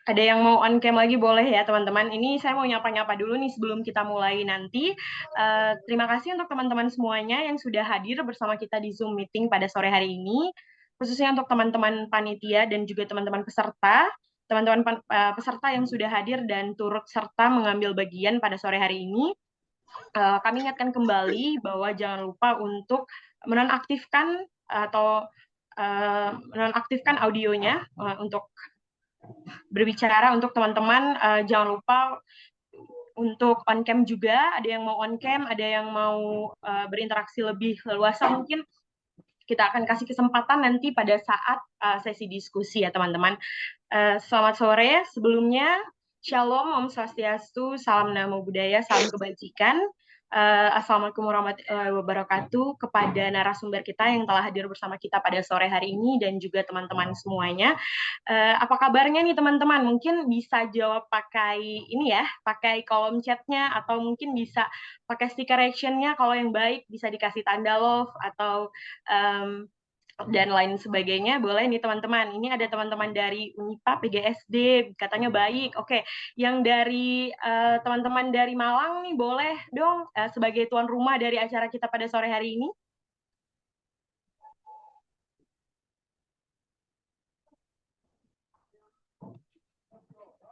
Ada yang mau on cam lagi boleh ya teman-teman. Ini saya mau nyapa-nyapa dulu nih sebelum kita mulai nanti. Terima kasih untuk teman-teman semuanya yang sudah hadir bersama kita di Zoom meeting pada sore hari ini. Khususnya untuk teman-teman panitia dan juga teman-teman peserta. Teman-teman peserta yang sudah hadir dan turut serta mengambil bagian pada sore hari ini. Kami ingatkan kembali bahwa jangan lupa untuk menonaktifkan atau menonaktifkan audionya untuk berbicara untuk teman-teman. Jangan lupa untuk on cam juga, ada yang mau on cam, ada yang mau berinteraksi lebih leluasa mungkin kita akan kasih kesempatan nanti pada saat sesi diskusi ya teman-teman. Selamat sore, sebelumnya Shalom, Om Swastiastu, Salam Namo Buddhaya, Salam Kebajikan. Assalamualaikum warahmatullahi wabarakatuh kepada narasumber kita yang telah hadir bersama kita pada sore hari ini dan juga teman-teman semuanya. Apa kabarnya nih teman-teman? Mungkin bisa jawab pakai ini ya, pakai kolom chatnya atau mungkin bisa pakai stiker reaction-nya. Kalau yang baik bisa dikasih tanda love atau um, dan lain sebagainya. Boleh nih teman-teman. Ini ada teman-teman dari Unipa, PGSD, katanya baik. Oke, yang dari teman-teman dari Malang nih boleh dong sebagai tuan rumah dari acara kita pada sore hari ini.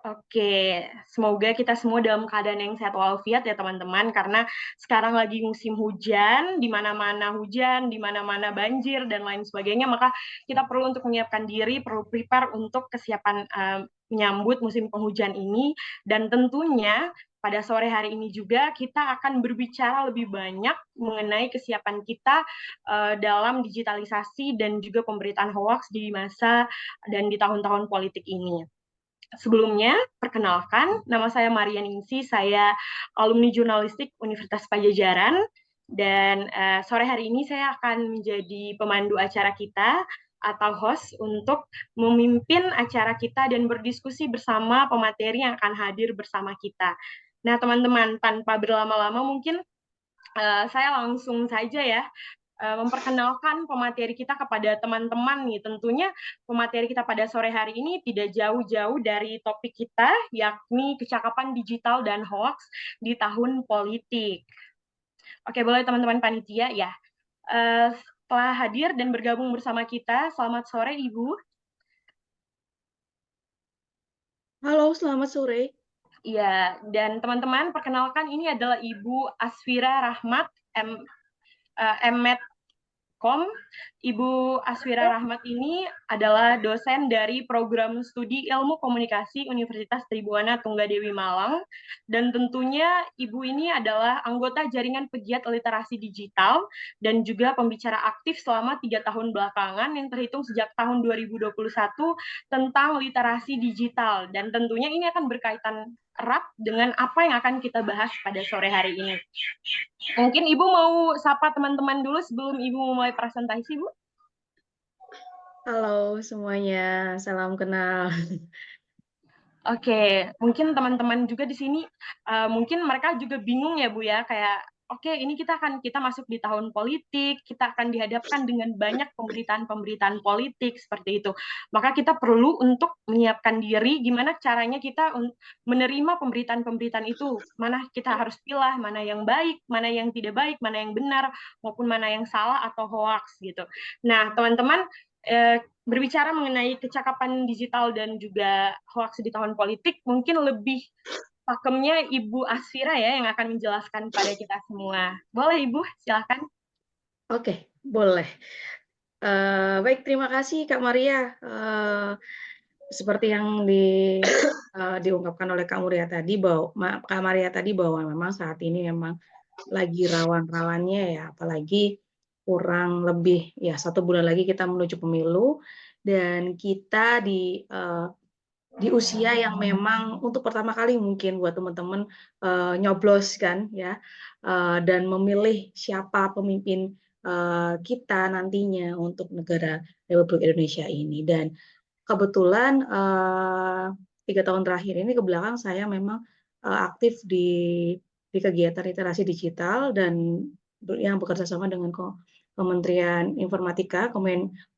Oke, semoga kita semua dalam keadaan yang sehat walafiat ya teman-teman, karena sekarang lagi musim hujan, di mana-mana hujan, di mana-mana banjir dan lain sebagainya, maka kita perlu untuk menyiapkan diri, perlu prepare untuk kesiapan menyambut musim penghujan ini, dan tentunya pada sore hari ini juga kita akan berbicara lebih banyak mengenai kesiapan kita dalam digitalisasi dan juga pemberitaan hoax di masa dan di tahun-tahun politik ini. Sebelumnya, perkenalkan, nama saya Maria Ningsi, saya alumni jurnalistik Universitas Pajajaran, dan sore hari ini saya akan menjadi pemandu acara kita atau host untuk memimpin acara kita dan berdiskusi bersama pemateri yang akan hadir bersama kita. Nah, teman-teman, tanpa berlama-lama mungkin saya langsung saja ya memperkenalkan pemateri kita kepada teman-teman nih. Tentunya pemateri kita pada sore hari ini tidak jauh-jauh dari topik kita, yakni kecakapan digital dan hoax di tahun politik. Oke, boleh teman-teman panitia ya. Setelah hadir dan bergabung bersama kita, selamat sore Ibu. Halo, selamat sore. Ya, dan teman-teman perkenalkan ini adalah Ibu Asfira Rahmat, M.Med Ibu Aswira Rahmat ini adalah dosen dari program studi ilmu komunikasi Universitas Tribuana Tunggadewi Malang, dan tentunya Ibu ini adalah anggota jaringan pegiat literasi digital dan juga pembicara aktif selama 3 tahun belakangan yang terhitung sejak tahun 2021 tentang literasi digital, dan tentunya ini akan berkaitan erat dengan apa yang akan kita bahas pada sore hari ini. Mungkin Ibu mau sapa teman-teman dulu sebelum Ibu memulai presentasi, Bu? Halo semuanya, salam kenal. Oke, mungkin teman-teman juga di sini mungkin mereka juga bingung ya Bu ya, kayak oke, ini kita masuk di tahun politik, kita akan dihadapkan dengan banyak pemberitaan-pemberitaan politik seperti itu. Maka kita perlu untuk menyiapkan diri gimana caranya kita menerima pemberitaan-pemberitaan itu. Mana kita harus pilih, mana yang baik, mana yang tidak baik, mana yang benar, maupun mana yang salah atau hoax gitu. Nah, teman-teman berbicara mengenai kecakapan digital dan juga hoax di tahun politik, mungkin lebih pakemnya Ibu Asfira ya yang akan menjelaskan pada kita semua. Boleh Ibu, silakan. Oke, boleh. Baik, terima kasih Kak Maria. Seperti yang diungkapkan oleh Kak Maria tadi bahwa memang saat ini memang lagi rawan-rawannya ya, apalagi kurang lebih ya 1 bulan lagi kita menuju pemilu dan kita di usia yang memang untuk pertama kali mungkin buat teman-teman nyoblos kan ya, dan memilih siapa pemimpin kita nantinya untuk negara Republik Indonesia ini. Dan kebetulan 3 tahun terakhir ini ke belakang saya memang aktif di kegiatan literasi digital dan yang bekerja sama dengan Kementerian Informatika,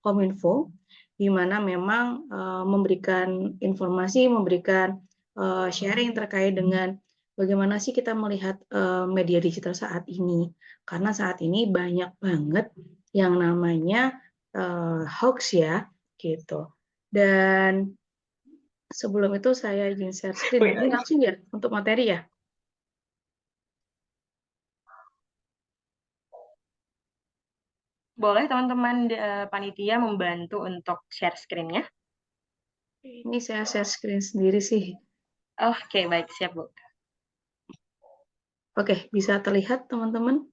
Kominfo, di mana memang memberikan informasi, memberikan sharing terkait dengan bagaimana sih kita melihat media digital saat ini. Karena saat ini banyak banget yang namanya hoax ya, gitu. Dan sebelum itu saya izin share screen. Ini langsung ya untuk materi ya. Boleh teman-teman panitia membantu untuk share screen-nya? Ini saya share screen sendiri sih. Oke, baik, siap Bu. Oke, bisa terlihat teman-teman?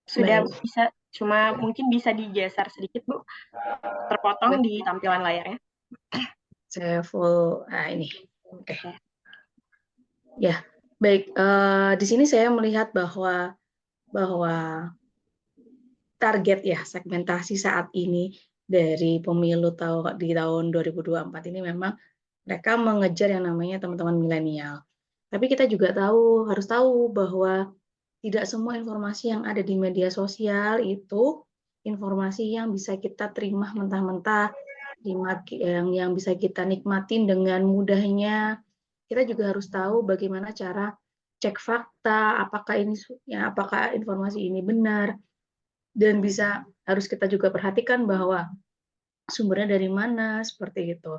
Sudah Baik. bisa, cuma mungkin bisa digeser sedikit Bu, terpotong Baik. di tampilan layarnya. Saya full, ini. Oke. Oke. Ya, baik. Di sini saya melihat bahwa target ya segmentasi saat ini dari pemilu di tahun 2024 ini memang mereka mengejar yang namanya teman-teman milenial. Tapi kita juga harus tahu bahwa tidak semua informasi yang ada di media sosial itu informasi yang bisa kita terima mentah-mentah, yang bisa kita nikmatin dengan mudahnya. Kita juga harus tahu bagaimana cara cek fakta, apakah informasi ini benar, dan harus kita juga perhatikan bahwa sumbernya dari mana, seperti itu.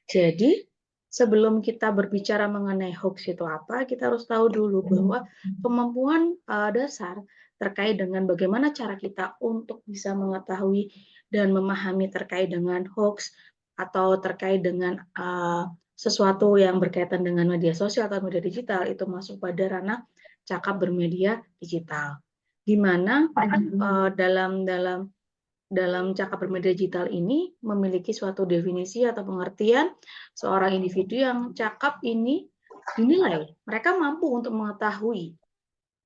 Jadi, sebelum kita berbicara mengenai hoax itu apa, kita harus tahu dulu bahwa kemampuan dasar terkait dengan bagaimana cara kita untuk bisa mengetahui dan memahami terkait dengan hoax atau terkait dengan sesuatu yang berkaitan dengan media sosial atau media digital itu masuk pada ranah cakap bermedia digital. Di mana dalam cakap bermedia digital ini memiliki suatu definisi atau pengertian seorang individu yang cakap ini dinilai mereka mampu untuk mengetahui,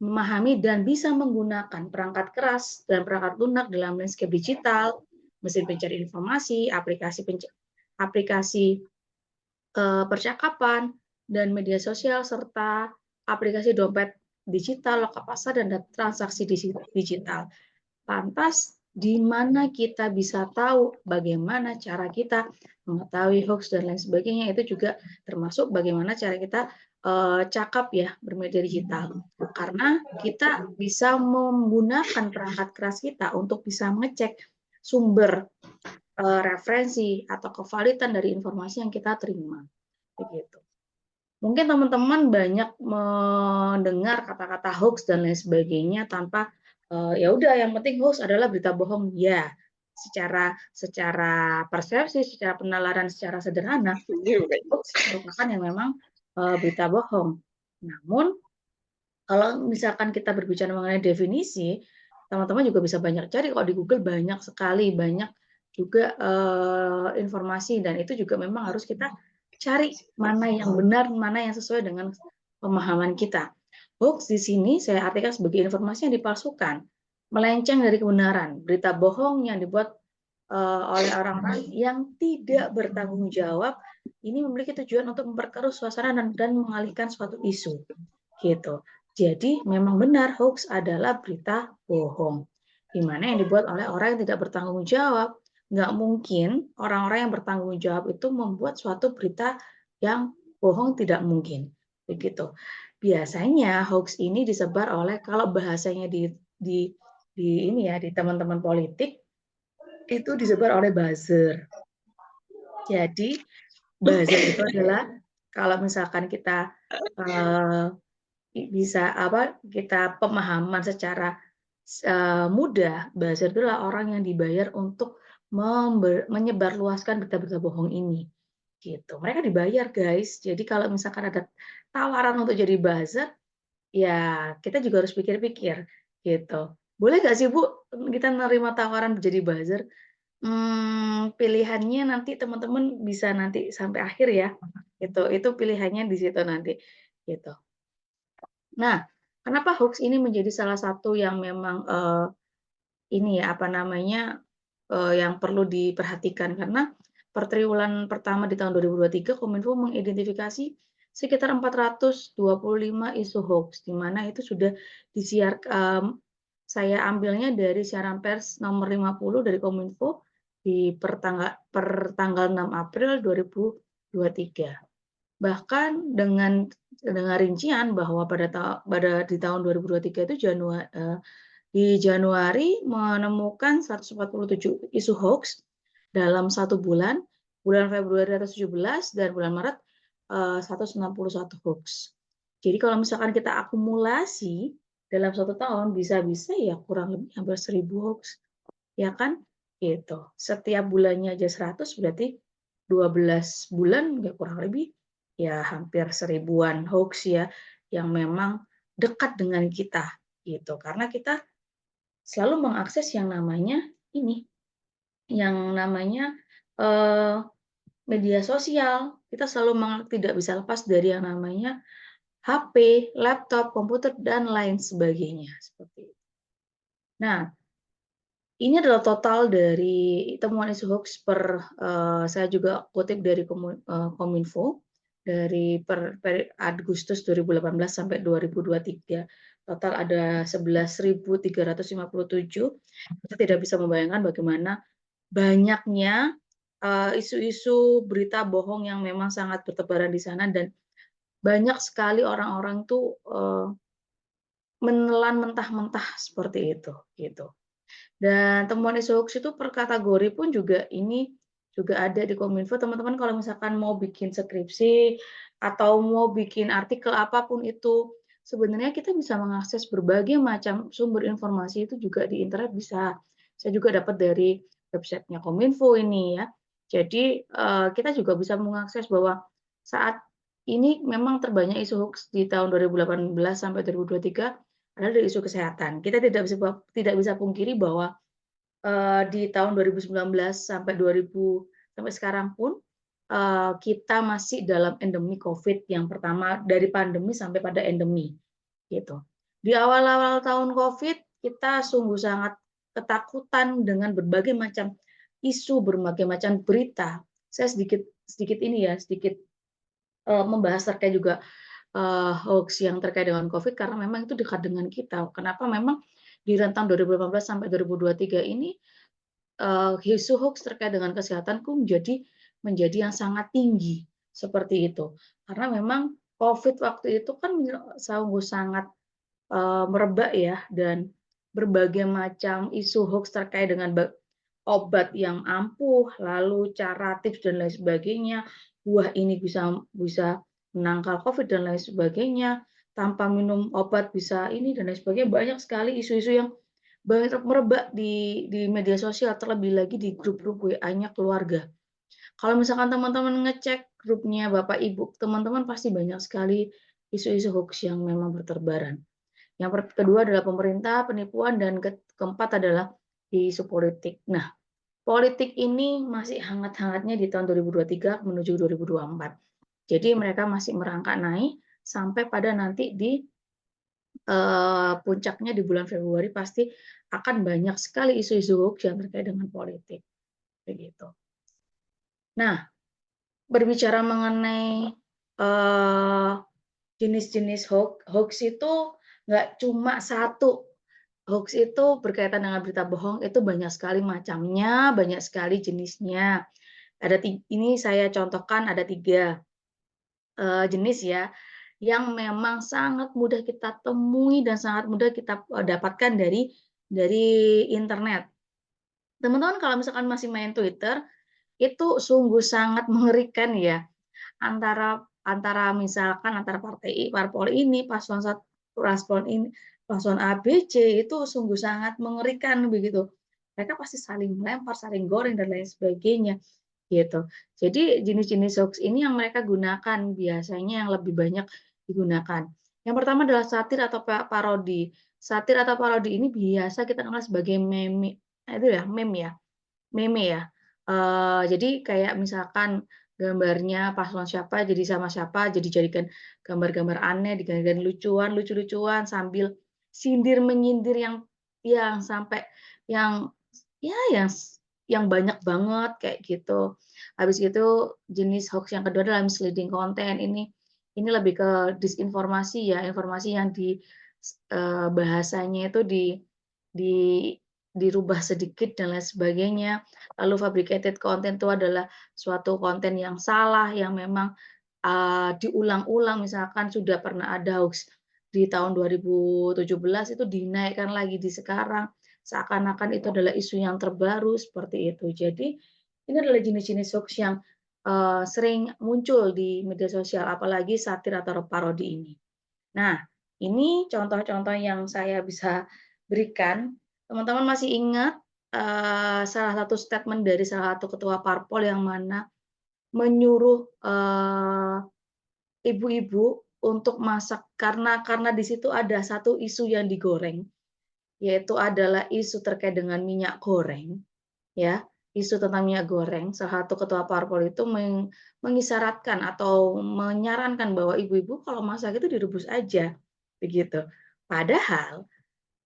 memahami, dan bisa menggunakan perangkat keras dan perangkat lunak dalam landscape digital, mesin pencari informasi, aplikasi percakapan, dan media sosial, serta aplikasi dompet digital, loka pasar, dan transaksi digital. Lantas, di mana kita bisa tahu bagaimana cara kita mengetahui hoax dan lain sebagainya, itu juga termasuk bagaimana cara kita cakap ya bermedia digital. Karena kita bisa menggunakan perangkat keras kita untuk bisa mengecek sumber referensi atau kevalidan dari informasi yang kita terima. Begitu. Mungkin teman-teman banyak mendengar kata-kata hoax dan lain sebagainya tanpa ya udah yang penting hoax adalah berita bohong. Ya, secara persepsi, secara penalaran secara sederhana, hoax merupakan yang memang berita bohong. Namun kalau misalkan kita berbicara mengenai definisi, teman-teman juga bisa banyak cari kok di Google, banyak sekali, banyak juga informasi, dan itu juga memang harus kita cari mana yang benar, mana yang sesuai dengan pemahaman kita. Hoax di sini saya artikan sebagai informasi yang dipalsukan, melenceng dari kebenaran, berita bohong yang dibuat oleh orang-orang yang tidak bertanggung jawab. Ini memiliki tujuan untuk memperkeruh suasana dan mengalihkan suatu isu, gitu. Jadi memang benar hoax adalah berita bohong, di mana yang dibuat oleh orang yang tidak bertanggung jawab. Nggak mungkin orang-orang yang bertanggung jawab itu membuat suatu berita yang bohong, tidak mungkin. Begitu. Biasanya hoax ini disebar oleh, kalau bahasanya di ini ya, di teman-teman politik, itu disebar oleh buzzer. Jadi buzzer itu adalah kalau misalkan kita kita pemahaman secara mudah, buzzer itulah orang yang dibayar untuk menyebarluaskan berita-berita bohong ini. Gitu. Mereka dibayar, guys. Jadi kalau misalkan ada tawaran untuk jadi buzzer, ya kita juga harus pikir-pikir, gitu. Boleh nggak sih Bu kita menerima tawaran jadi buzzer? Pilihannya nanti teman-teman bisa nanti sampai akhir ya. Itu pilihannya di situ nanti, gitu. Nah, kenapa hoax ini menjadi salah satu yang memang yang perlu diperhatikan, karena per triwulan pertama di tahun 2023 Kominfo mengidentifikasi sekitar 425 isu hoax, di mana itu sudah disiarkan. Saya ambilnya dari siaran pers nomor 50 dari Kominfo per tanggal 6 April 2023. Bahkan dengan rincian bahwa di tahun 2023 itu di Januari menemukan 147 isu hoax dalam 1 bulan, bulan Februari 117 dan bulan Maret 161 hoax. Jadi kalau misalkan kita akumulasi dalam 1 tahun bisa-bisa ya kurang lebih hampir 1.000 hoax, ya kan? Gitu. Setiap bulannya aja 100 berarti 12 bulan ya kurang lebih ya hampir 1.000-an hoax ya yang memang dekat dengan kita gitu. Karena kita selalu mengakses yang namanya ini, yang namanya media sosial. Kita selalu tidak bisa lepas dari yang namanya HP, laptop, komputer, dan lain sebagainya. Seperti itu. Nah, ini adalah total dari temuan isu hoax saya juga kutip dari Kominfo dari per Agustus 2018 sampai 2023. Total ada 11.357. Kita tidak bisa membayangkan bagaimana banyaknya isu-isu berita bohong yang memang sangat bertebaran di sana dan banyak sekali orang-orang tuh menelan mentah-mentah seperti itu gitu. Dan temuan isu hoax itu per kategori pun juga ini juga ada di Kominfo. Teman-teman kalau misalkan mau bikin skripsi atau mau bikin artikel apapun itu, sebenarnya kita bisa mengakses berbagai macam sumber informasi itu juga di internet bisa. Saya juga dapat dari websitenya Kominfo ini ya. Jadi kita juga bisa mengakses bahwa saat ini memang terbanyak isu hoax di tahun 2018 sampai 2023 adalah dari isu kesehatan. Kita tidak bisa pungkiri bahwa di tahun 2019 sampai sekarang pun kita masih dalam endemi COVID yang pertama dari pandemi sampai pada endemi gitu. Di awal-awal tahun COVID kita sungguh sangat ketakutan dengan berbagai macam isu, berbagai macam berita. Saya sedikit membahas terkait juga hoax yang terkait dengan COVID karena memang itu dekat dengan kita. Kenapa memang di rentang 2018 sampai 2023 ini isu hoax terkait dengan kesehatanku menjadi yang sangat tinggi seperti itu. Karena memang COVID waktu itu kan sungguh sangat merebak ya dan berbagai macam isu hoax terkait dengan obat yang ampuh, lalu cara tips dan lain sebagainya, buah ini bisa menangkal COVID dan lain sebagainya, tanpa minum obat bisa ini dan lain sebagainya. Banyak sekali isu-isu yang merebak di media sosial, terlebih lagi di grup-grup WA-nya keluarga. Kalau misalkan teman-teman ngecek grupnya Bapak Ibu, teman-teman pasti banyak sekali isu-isu hoax yang memang berterbaran. Yang kedua adalah pemerintah, penipuan, dan keempat adalah isu politik. Nah, politik ini masih hangat-hangatnya di tahun 2023 menuju 2024. Jadi mereka masih merangkak naik sampai pada nanti di puncaknya di bulan Februari pasti akan banyak sekali isu-isu hoax yang terkait dengan politik. Begitu. Nah, berbicara mengenai jenis-jenis hoax itu nggak cuma satu. Hoax itu berkaitan dengan berita bohong itu banyak sekali macamnya, banyak sekali jenisnya. Ini saya contohkan ada 3 jenis ya, yang memang sangat mudah kita temui dan sangat mudah kita dapatkan dari internet. Teman-teman kalau misalkan masih main Twitter, itu sungguh sangat mengerikan ya. Antara misalkan antara parpol ini, paslon A, B, C itu sungguh sangat mengerikan begitu. Mereka pasti saling melempar, saling goreng dan lain sebagainya gitu. Jadi jenis-jenis hoax ini yang mereka gunakan biasanya yang lebih banyak digunakan. Yang pertama adalah satir atau parodi. Satir atau parodi ini biasa kita kenal sebagai meme, itu ya meme ya. Jadi kayak misalkan gambarnya paslon siapa jadi sama siapa, jadi jadikan gambar-gambar aneh, dijadikan lucu-lucuan sambil sindir menyindir yang sampai yang ya yang banyak banget kayak gitu. Habis itu jenis hoax yang kedua adalah misleading content. Ini ini lebih ke disinformasi ya, informasi yang bahasanya itu di dirubah sedikit dan lain sebagainya. Lalu fabricated content itu adalah suatu konten yang salah, yang memang diulang-ulang, misalkan sudah pernah ada hoax di tahun 2017 itu dinaikkan lagi di sekarang, seakan-akan itu adalah isu yang terbaru, seperti itu. Jadi, ini adalah jenis-jenis hoax yang, sering muncul di media sosial, apalagi satir atau parodi ini. Nah, ini contoh-contoh yang saya bisa berikan. Teman-teman masih ingat, salah satu statement dari salah satu ketua parpol yang mana menyuruh, ibu-ibu untuk masak karena di situ ada satu isu yang digoreng, yaitu adalah isu terkait dengan minyak goreng, ya, isu tentang minyak goreng. Salah satu ketua parpol itu mengisyaratkan atau menyarankan bahwa ibu-ibu kalau masak itu direbus aja, begitu. Padahal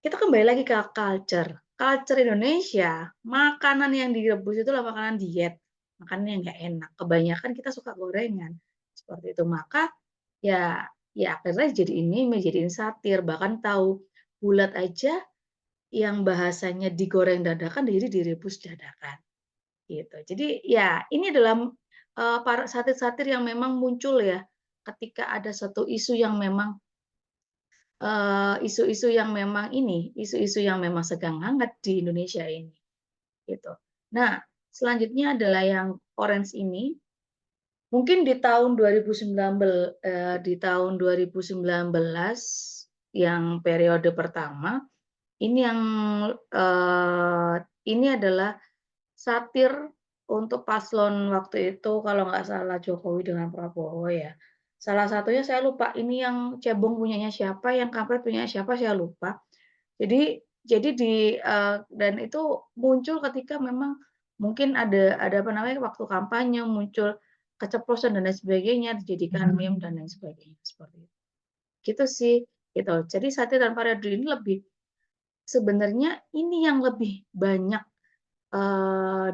kita kembali lagi ke culture. Culture Indonesia, makanan yang direbus itu adalah makanan diet, makanan yang nggak enak. Kebanyakan kita suka gorengan, seperti itu. Maka ya ya akhirnya dijadiin satir, bahkan tahu bulat aja yang bahasanya digoreng dadakan jadi direbus dadakan, gitu. Jadi ya ini adalah, para satir-satir yang memang muncul ya, ketika ada satu isu yang memang isu-isu yang memang isu-isu yang memang sedang hangat di Indonesia ini, gitu. Nah, selanjutnya adalah yang orange ini, mungkin di tahun 2019 yang periode pertama, ini yang, eee, ini adalah satir untuk paslon waktu itu kalau nggak salah Jokowi dengan Prabowo ya. Salah satunya saya lupa ini yang cebong punyanya siapa, yang kampret punyanya siapa saya lupa. Dan itu muncul ketika memang mungkin ada apa namanya, waktu kampanye muncul keceplosan dan lain sebagainya, dijadikan meme dan lain sebagainya, seperti itu. Gitu sih, gitu. Jadi satir dan parodi ini sebenarnya ini yang lebih banyak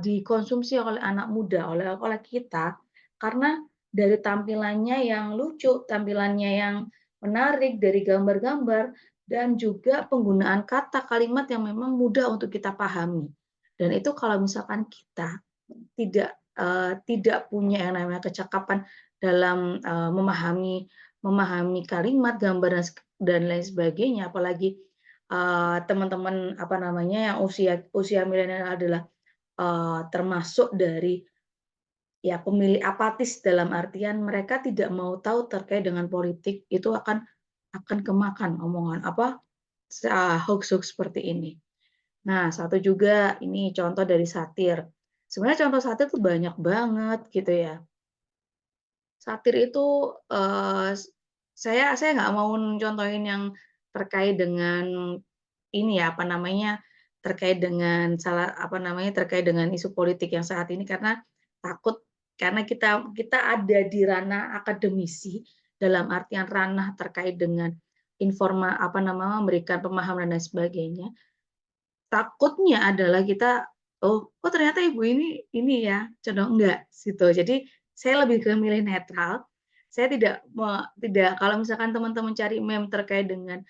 dikonsumsi oleh anak muda, oleh kita, karena dari tampilannya yang lucu, tampilannya yang menarik, dari gambar-gambar, dan juga penggunaan kata kalimat yang memang mudah untuk kita pahami. Dan itu kalau misalkan kita tidak punya yang namanya kecakapan dalam, memahami kalimat, gambar, dan lain sebagainya, apalagi, teman-teman, apa namanya, yang usia usia milenial adalah termasuk dari ya pemilih apatis dalam artian mereka tidak mau tahu terkait dengan politik, itu akan kemakan omongan apa, hoax-hoax seperti ini. Nah, satu juga ini contoh dari satir. Sebenarnya contoh satir tuh banyak banget gitu ya. Satir itu, saya nggak mau contohin yang terkait dengan ini ya, apa namanya, terkait dengan isu politik yang saat ini karena takut karena kita ada di ranah akademisi, dalam artian ranah terkait dengan memberikan pemahaman dan lain sebagainya. Takutnya adalah kita, "Oh ternyata ibu ini ya," condong enggak, gitu. Jadi saya lebih ke milih netral, saya tidak kalau misalkan teman-teman cari meme terkait dengan,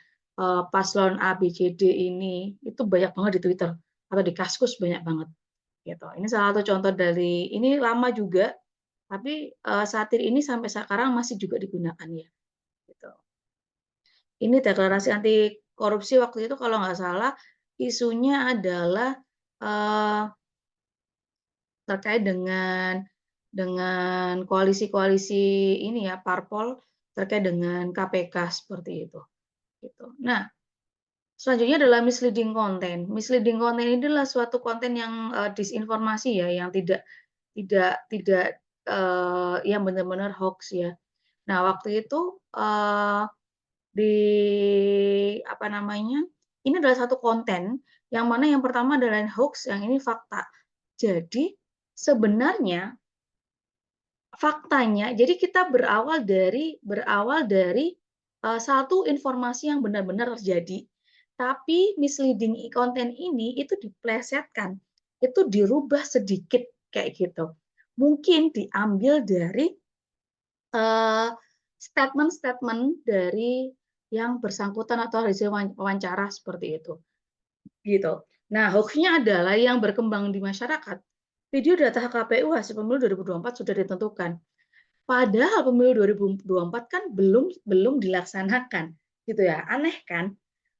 paslon A, B, C, D ini, itu banyak banget di Twitter atau di Kaskus banyak banget, gitu. Ini salah satu contoh dari ini lama juga, tapi, satir ini sampai sekarang masih juga digunakan ya, gitu. Ini deklarasi anti korupsi waktu itu kalau nggak salah isunya adalah, eee, terkait dengan koalisi-koalisi ini ya, parpol terkait dengan KPK seperti itu, gitu. Nah, selanjutnya adalah misleading content. Misleading content ini adalah suatu konten yang, disinformasi ya, yang tidak, yang benar-benar hoax ya. Nah, waktu itu, di apa namanya, ini adalah satu konten yang mana yang pertama adalah hoax, yang ini fakta. Jadi sebenarnya faktanya, jadi kita berawal dari satu informasi yang benar-benar terjadi. Tapi misleading content ini itu diplesetkan, itu dirubah sedikit kayak gitu. Mungkin diambil dari, statement-statement dari yang bersangkutan atau hasil wawancara seperti itu, gitu. Nah, hoax-nya adalah yang berkembang di masyarakat, video data KPU hasil pemilu 2024 sudah ditentukan. Padahal pemilu 2024 kan belum dilaksanakan, gitu ya. Aneh kan?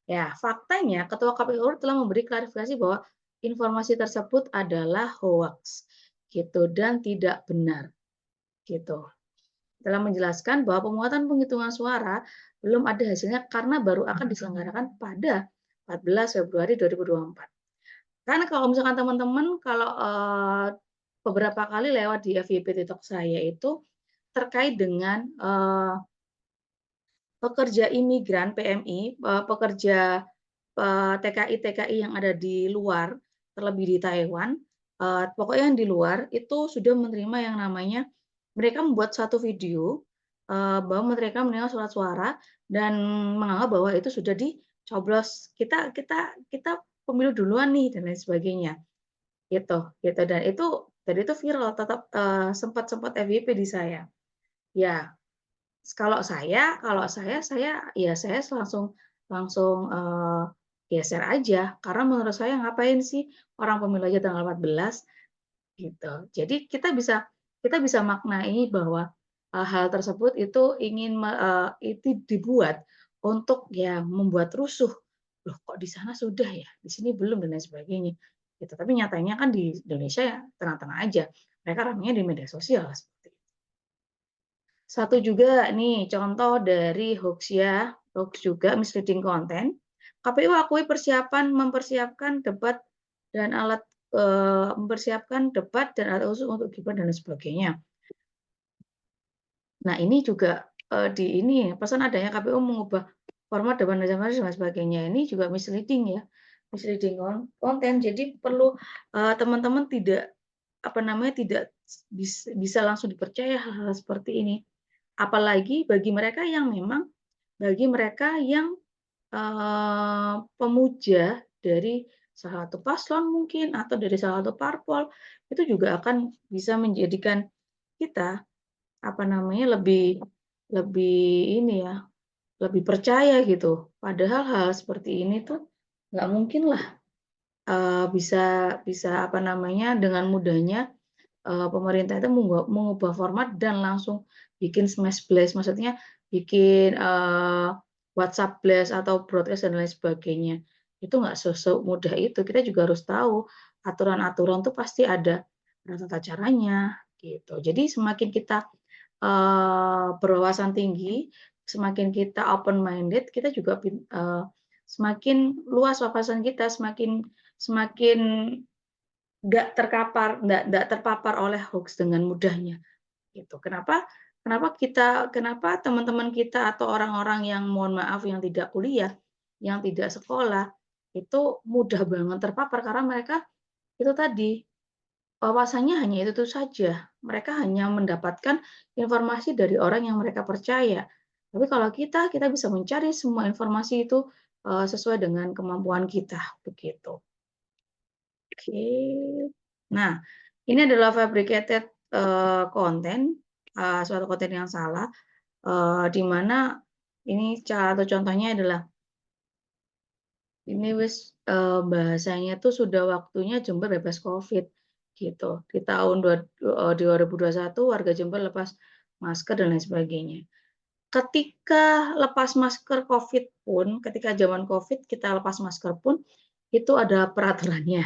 Ya, faktanya Ketua KPU telah memberi klarifikasi bahwa informasi tersebut adalah hoax, gitu, dan tidak benar, gitu. Telah menjelaskan bahwa pemungutan penghitungan suara belum ada hasilnya karena baru akan diselenggarakan pada 14 Februari 2024. Karena kalau misalkan teman-teman kalau beberapa kali lewat di FYP TikTok saya itu terkait dengan pekerja imigran PMI, pekerja TKI-TKI yang ada di luar, terlebih di Taiwan, pokoknya yang di luar itu sudah menerima yang namanya mereka membuat satu video bahwa mereka menerima surat suara dan menganggap bahwa itu sudah dicoblos kita kita kita pemilu duluan nih dan lain sebagainya gitu gitu dan itu viral tetap sempat sempat FYP di saya ya kalau saya langsung langsung, geser aja, karena menurut saya ngapain sih orang pemilu aja tanggal 14 gitu. Jadi kita bisa maknai bahwa, hal tersebut itu itu dibuat untuk ya membuat rusuh, "Loh kok di sana sudah ya, di sini belum?" Dan lain sebagainya, gitu. Tapi nyatanya kan di Indonesia ya tenang-tenang aja, mereka ramenya di media sosial seperti itu. Satu juga nih contoh dari hoax ya, hoax juga misleading content. KPU akui mempersiapkan debat dan alat mempersiapkan debat dan alat khusus untuk Gibran dan lain sebagainya. Nah ini juga di ini pesan adanya KPU mengubah format debat dan lain sebagainya. Ini juga misleading ya, misleading konten. Jadi perlu teman-teman tidak apa namanya tidak bisa langsung dipercaya hal-hal seperti ini. Apalagi bagi mereka yang pemuja dari salah satu paslon mungkin atau dari salah satu parpol, itu juga akan bisa menjadikan kita, apa namanya, lebih lebih ini ya, lebih percaya gitu. Padahal hal seperti ini tuh nggak mungkin lah bisa bisa, apa namanya, dengan mudahnya pemerintah itu mengubah format dan langsung bikin smash blast, maksudnya bikin WhatsApp blast atau broadcast dan lain sebagainya. Itu nggak semudah itu. Kita juga harus tahu aturan-aturan tuh pasti ada tata caranya gitu. Jadi semakin kita berwawasan tinggi, semakin kita open minded, kita juga semakin luas wawasan kita, semakin semakin nggak terpapar oleh hoax dengan mudahnya, gitu. Kenapa teman-teman kita atau orang-orang yang mohon maaf yang tidak kuliah, yang tidak sekolah, itu mudah banget terpapar karena mereka itu tadi, wawasannya hanya itu saja. Mereka hanya mendapatkan informasi dari orang yang mereka percaya. Tapi kalau kita bisa mencari semua informasi itu, sesuai dengan kemampuan kita, begitu. Oke. Nah, ini adalah fabricated konten, suatu konten yang salah, di mana ini salah satu contohnya adalah ini bahasanya tuh sudah waktunya Jember bebas Covid, gitu. Di tahun 2021 warga Jember lepas masker dan lain sebagainya. Ketika lepas masker Covid pun, ketika zaman Covid kita lepas masker pun, itu ada peraturannya.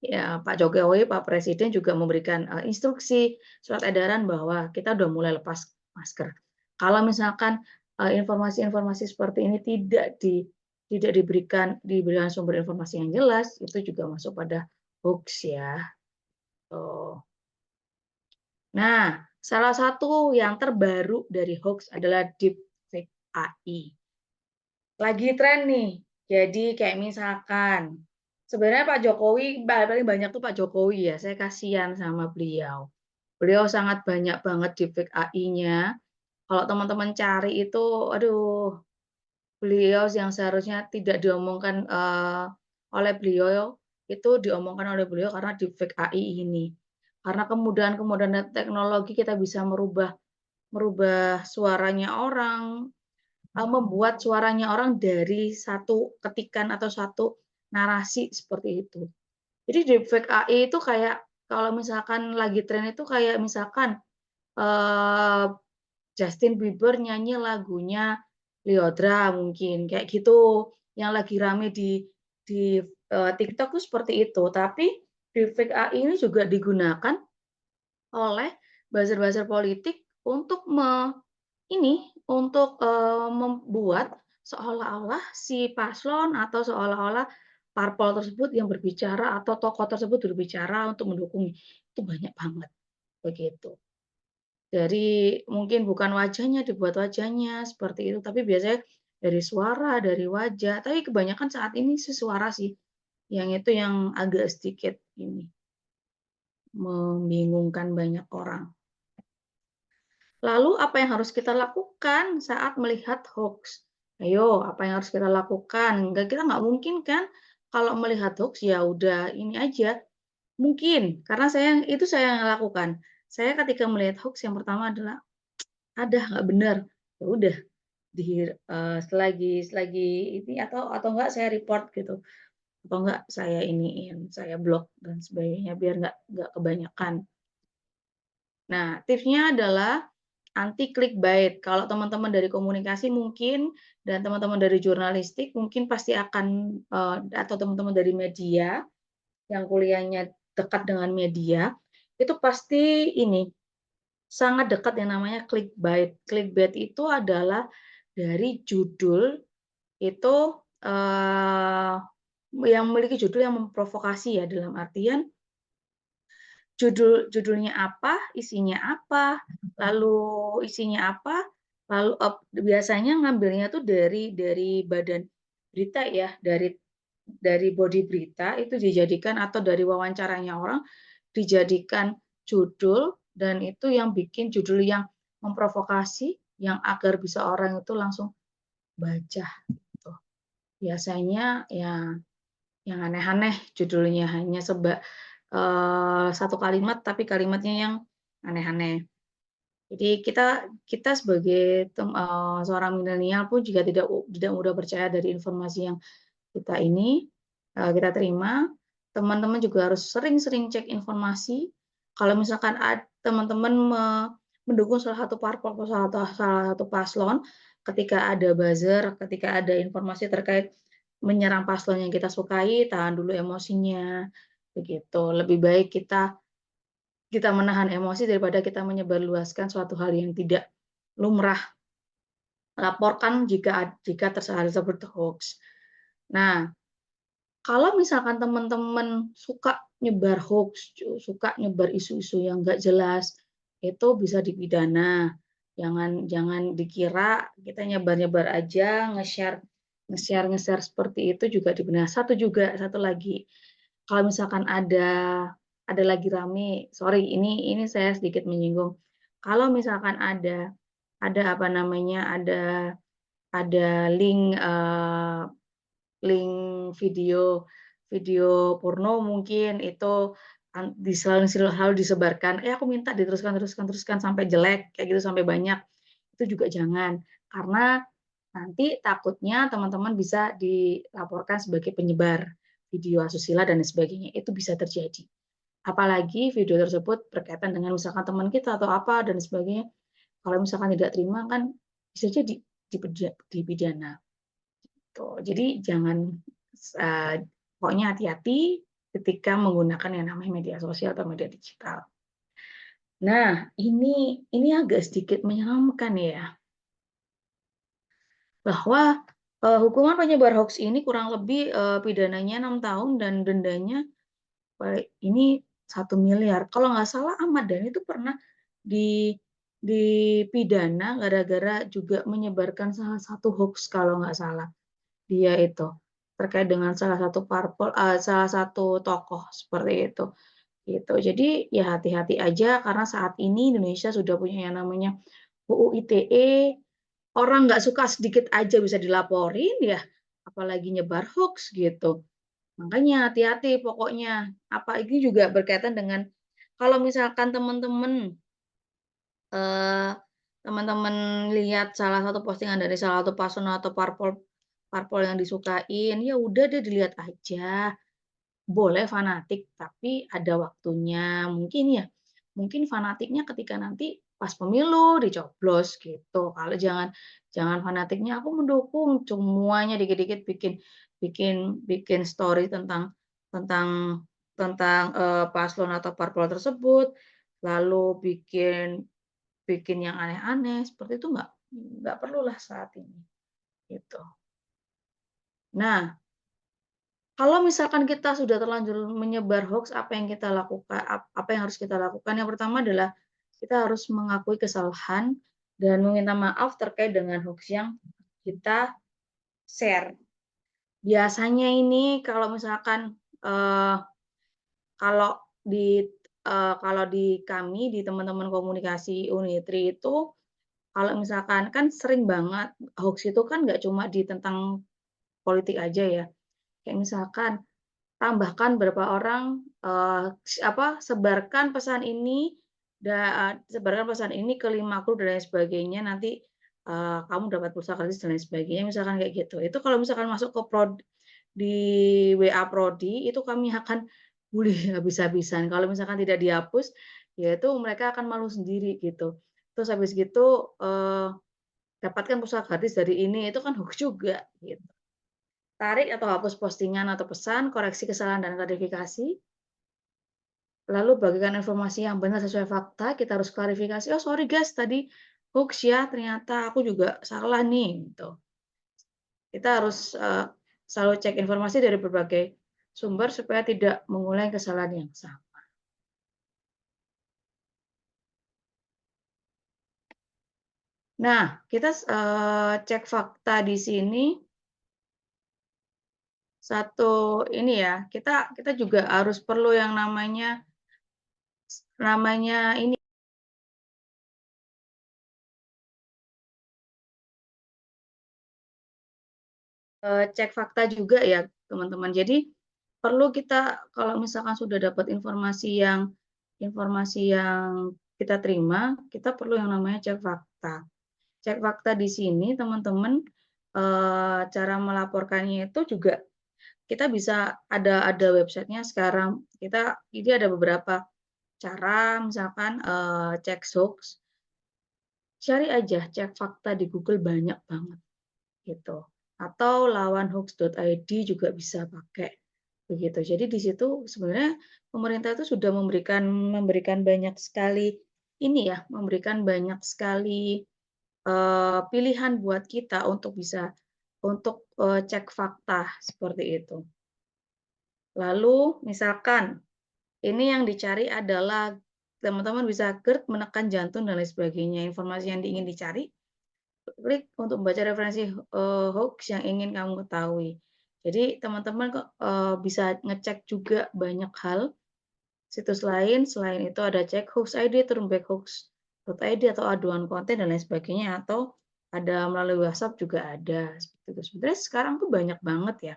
Ya, Pak Jokowi, Pak Presiden juga memberikan instruksi surat edaran bahwa kita udah mulai lepas masker. Kalau misalkan informasi-informasi seperti ini tidak diberikan sumber informasi yang jelas, itu juga masuk pada hoax ya. Tuh. Nah, salah satu yang terbaru dari hoax adalah deepfake AI. Lagi tren nih. Jadi kayak misalkan sebenarnya Pak Jokowi paling banyak tuh Pak Jokowi ya. Saya kasihan sama beliau. Beliau sangat banyak banget deepfake AI-nya. Kalau teman-teman cari itu, aduh, beliau yang seharusnya tidak diomongkan oleh beliau itu diomongkan oleh beliau karena deepfake AI ini. Karena kemudahan-kemudahan teknologi kita bisa merubah suaranya orang, membuat suaranya orang dari satu ketikan atau satu narasi seperti itu. Jadi deepfake AI itu kayak kalau misalkan lagi tren itu kayak misalkan, eee, Justin Bieber nyanyi lagunya Lyodra mungkin, kayak gitu, yang lagi rame di TikTok tuh seperti itu. Tapi deepfake AI ini juga digunakan oleh buzzer-buzzer politik untuk membuat seolah-olah si paslon atau seolah-olah parpol tersebut yang berbicara atau tokoh tersebut berbicara untuk mendukung. Itu banyak banget, begitu. Dari mungkin bukan wajahnya, dibuat wajahnya seperti itu, tapi biasanya dari suara, dari wajah, tapi kebanyakan saat ini sih suara sih, yang itu yang agak sedikit ini, membingungkan banyak orang. Lalu apa yang harus kita lakukan saat melihat hoax? Ayo, apa yang harus kita lakukan? Kita nggak mungkin kan kalau melihat hoax ya udah ini aja. Mungkin karena saya yang lakukan. Saya ketika melihat hoax yang pertama adalah ada nggak benar, ya udah selagi ini atau enggak saya report gitu, atau enggak saya iniin, saya blok dan sebagainya biar nggak kebanyakan. Nah, tipsnya adalah anti clickbait. Kalau teman-teman dari komunikasi mungkin dan teman-teman dari jurnalistik mungkin pasti akan atau teman-teman dari media yang kuliahnya dekat dengan media, itu pasti ini sangat dekat yang namanya clickbait. Clickbait itu adalah dari judul itu yang memiliki judul yang memprovokasi ya, dalam artian judulnya apa, isinya apa, lalu isinya apa, lalu biasanya ngambilnya tuh dari badan berita ya, dari body berita itu dijadikan atau dari wawancaranya orang dijadikan judul dan itu yang bikin judul yang memprovokasi yang agar bisa orang itu langsung baca gitu. Biasanya ya yang aneh-aneh judulnya hanya satu kalimat tapi kalimatnya yang aneh-aneh. Jadi kita kita sebagai seorang milenial pun juga tidak mudah percaya dari informasi yang kita terima. Teman-teman juga harus sering-sering cek informasi. Kalau misalkan teman-teman mendukung salah satu parpol atau salah satu paslon, ketika ada buzzer, ketika ada informasi terkait menyerang paslon yang kita sukai, tahan dulu emosinya, begitu. Lebih baik kita kita menahan emosi daripada kita menyebarluaskan suatu hal yang tidak lumrah. Laporkan jika tersebut hoax. Nah, kalau misalkan teman-teman suka nyebar hoax, suka nyebar isu-isu yang nggak jelas, itu bisa dipidana. Jangan jangan dikira kita nyebar-nyebar aja, nge-share seperti itu juga dipidana. Satu lagi, kalau misalkan ada lagi rame, sorry ini saya sedikit menyinggung. Kalau misalkan ada apa namanya, ada link video video porno mungkin itu selalu disebarkan, aku minta teruskan sampai jelek, kayak gitu, sampai banyak. Itu juga jangan, karena nanti takutnya teman-teman bisa dilaporkan sebagai penyebar video asusila dan sebagainya, itu bisa terjadi. Apalagi video tersebut berkaitan dengan misalkan teman kita atau apa dan sebagainya, kalau misalkan tidak terima kan bisa jadi dipidana. Tuh, jadi jangan pokoknya hati-hati ketika menggunakan yang namanya media sosial atau media digital. Nah, ini agak sedikit menyeramkan ya, bahwa hukuman penyebar hoax ini kurang lebih pidananya 6 tahun dan dendanya ini 1 miliar. Kalau nggak salah Ahmad Dhani itu pernah dipidana gara-gara juga menyebarkan salah satu hoax kalau nggak salah. Dia itu, terkait dengan salah satu salah satu tokoh seperti itu, gitu. Jadi ya hati-hati aja karena saat ini Indonesia sudah punya yang namanya UU ITE, orang nggak suka sedikit aja bisa dilaporin ya, apalagi nyebar hoax gitu. Makanya hati-hati pokoknya. Apa ini juga berkaitan dengan kalau misalkan teman-teman teman-teman lihat salah satu postingan dari salah satu paslon atau parpol yang disukain, ya udah deh dilihat aja. Boleh fanatik, tapi ada waktunya. Mungkin fanatiknya ketika nanti pas pemilu dicoblos gitu. Kalau jangan fanatiknya aku mendukung semuanya dikit-dikit bikin bikin bikin story tentang paslon atau parpol tersebut, lalu bikin bikin yang aneh-aneh, seperti itu nggak perlulah saat ini, gitu. Nah, kalau misalkan kita sudah terlanjur menyebar hoax, apa yang kita lakukan? Apa yang harus kita lakukan? Yang pertama adalah kita harus mengakui kesalahan dan meminta maaf terkait dengan hoax yang kita share. Biasanya ini kalau misalkan kalau di kalau di kami, di teman-teman komunikasi Unitri itu, kalau misalkan kan sering banget hoax itu kan nggak cuma di tentang politik aja ya. Kayak misalkan tambahkan berapa orang, sebarkan pesan ini ke 5 grup dan lain sebagainya, nanti, kamu dapat pulsa gratis dan lain sebagainya, misalkan kayak gitu. Itu kalau misalkan masuk ke di WA prodi, itu kami akan bully habis-habisan. Kalau misalkan tidak dihapus, ya itu mereka akan malu sendiri gitu. Terus habis gitu, dapatkan pulsa gratis dari ini, itu kan hoax juga gitu. Tarik atau hapus postingan atau pesan, koreksi kesalahan dan klarifikasi, lalu bagikan informasi yang benar sesuai fakta, kita harus klarifikasi, "Oh sorry guys, tadi hoax ya, ternyata aku juga salah nih," gitu. Kita harus, selalu cek informasi dari berbagai sumber supaya tidak mengulangi kesalahan yang sama. Nah, kita, cek fakta di sini, ini ya, kita kita juga harus perlu yang namanya ini cek fakta juga ya, teman-teman. Jadi, perlu kita kalau misalkan sudah dapat informasi yang kita terima, kita perlu yang namanya cek fakta. Cek fakta di sini, teman-teman, cara melaporkannya itu juga kita bisa ada websitenya sekarang. Ini ada beberapa cara, misalkan, cek hoax, cari aja cek fakta di Google banyak banget. Gitu. Atau lawanhoax.id juga bisa pakai, begitu. Jadi di situ sebenarnya pemerintah itu sudah memberikan banyak sekali memberikan banyak sekali, pilihan buat kita untuk cek fakta, seperti itu. Lalu misalkan ini yang dicari adalah teman-teman bisa GERD, menekan jantung dan lain sebagainya, informasi yang ingin dicari, klik untuk membaca referensi hoax yang ingin kamu ketahui. Jadi teman-teman bisa ngecek juga banyak hal situs lain, selain itu ada cek hoax ID, turnback hoax.id atau aduan konten dan lain sebagainya, atau ada melalui WhatsApp juga ada seperti itu. Sebenarnya sekarang tuh banyak banget ya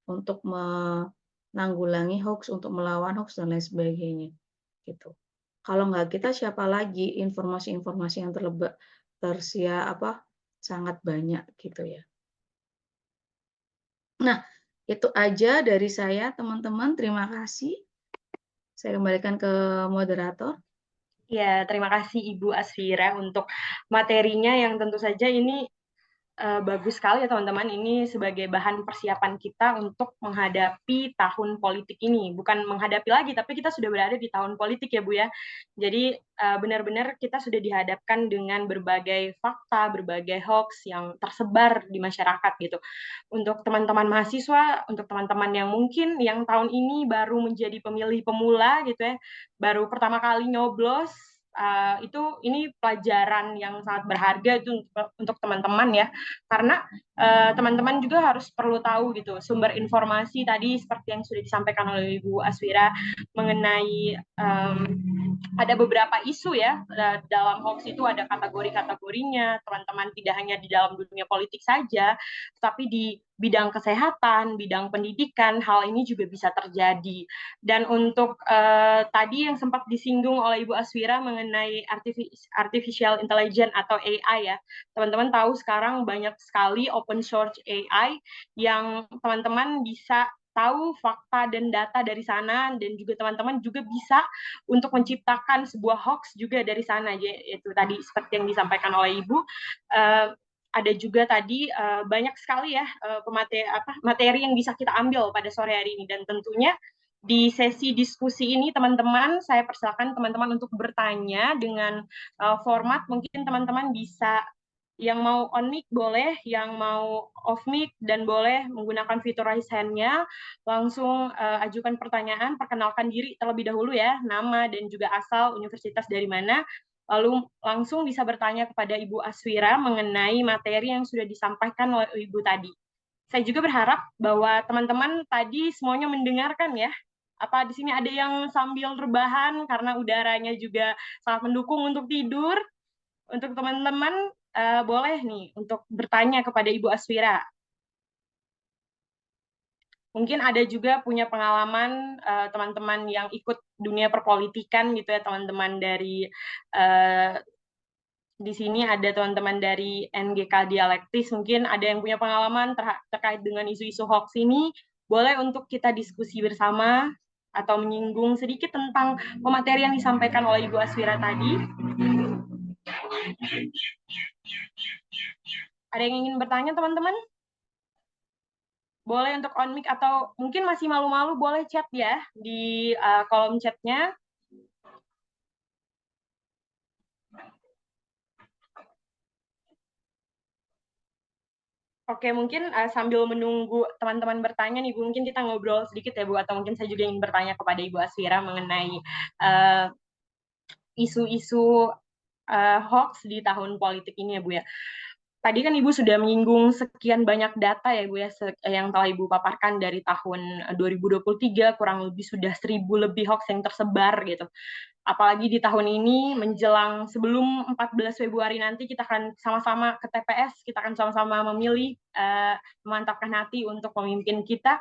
untuk menanggulangi hoax, untuk melawan hoax dan lain sebagainya gitu. Kalau nggak kita siapa lagi, informasi-informasi yang sangat banyak gitu ya. Nah, itu aja dari saya teman-teman, terima kasih. Saya kembalikan ke moderator. Ya, terima kasih Ibu Asfira untuk materinya yang tentu saja ini bagus sekali ya teman-teman. Ini sebagai bahan persiapan kita untuk menghadapi tahun politik ini. Bukan menghadapi lagi, tapi kita sudah berada di tahun politik ya Bu ya. Jadi benar-benar kita sudah dihadapkan dengan berbagai fakta, berbagai hoax yang tersebar di masyarakat gitu. Untuk teman-teman mahasiswa, untuk teman-teman yang mungkin yang tahun ini baru menjadi pemilih pemula gitu ya, baru pertama kali nyoblos, ini pelajaran yang sangat berharga itu untuk teman-teman ya, karena teman-teman juga harus perlu tahu gitu sumber informasi tadi seperti yang sudah disampaikan oleh Ibu Aswira mengenai ada beberapa isu ya, dalam hoax itu ada kategori-kategorinya, teman-teman, tidak hanya di dalam dunia politik saja, tapi di bidang kesehatan, bidang pendidikan, hal ini juga bisa terjadi. Dan untuk tadi yang sempat disinggung oleh Ibu Aswira mengenai artificial intelligence atau AI ya, teman-teman tahu sekarang banyak sekali open source AI yang teman-teman bisa tahu fakta dan data dari sana, dan juga teman-teman juga bisa untuk menciptakan sebuah hoax juga dari sana, yaitu tadi seperti yang disampaikan oleh Ibu. Ada juga tadi banyak sekali ya materi yang bisa kita ambil pada sore hari ini, dan tentunya di sesi diskusi ini teman-teman, saya persilakan teman-teman untuk bertanya dengan format mungkin teman-teman bisa, yang mau on mic boleh, yang mau off mic, dan boleh menggunakan fitur raise hand-nya, langsung ajukan pertanyaan, perkenalkan diri terlebih dahulu ya, nama dan juga asal, universitas dari mana, lalu langsung bisa bertanya kepada Ibu Aswira mengenai materi yang sudah disampaikan oleh Ibu tadi. Saya juga berharap bahwa teman-teman tadi semuanya mendengarkan ya. Apa di sini ada yang sambil rebahan karena udaranya juga sangat mendukung untuk tidur? Untuk teman-teman boleh nih untuk bertanya kepada Ibu Aswira. Mungkin ada juga punya pengalaman teman-teman yang ikut dunia perpolitikan gitu ya, teman-teman dari di sini ada teman-teman dari NGK Dialektis, mungkin ada yang punya pengalaman terkait dengan isu-isu hoax ini, boleh untuk kita diskusi bersama atau menyinggung sedikit tentang pemateri yang disampaikan oleh Ibu Aswira tadi. Ada yang ingin bertanya, teman-teman? Boleh untuk on mic, atau mungkin masih malu-malu boleh chat ya di kolom chatnya. Oke, mungkin sambil menunggu teman-teman bertanya nih Bu, mungkin kita ngobrol sedikit ya Bu, atau mungkin saya juga ingin bertanya kepada Ibu Aswira mengenai isu-isu hoax di tahun politik ini ya Bu ya. Tadi kan Ibu sudah menyinggung sekian banyak data ya Bu ya, yang telah Ibu paparkan dari tahun 2023, kurang lebih sudah 1.000 lebih hoax yang tersebar gitu. Apalagi di tahun ini menjelang sebelum 14 Februari nanti kita akan sama-sama ke TPS, kita akan sama-sama memilih, memantapkan hati untuk pemimpin kita.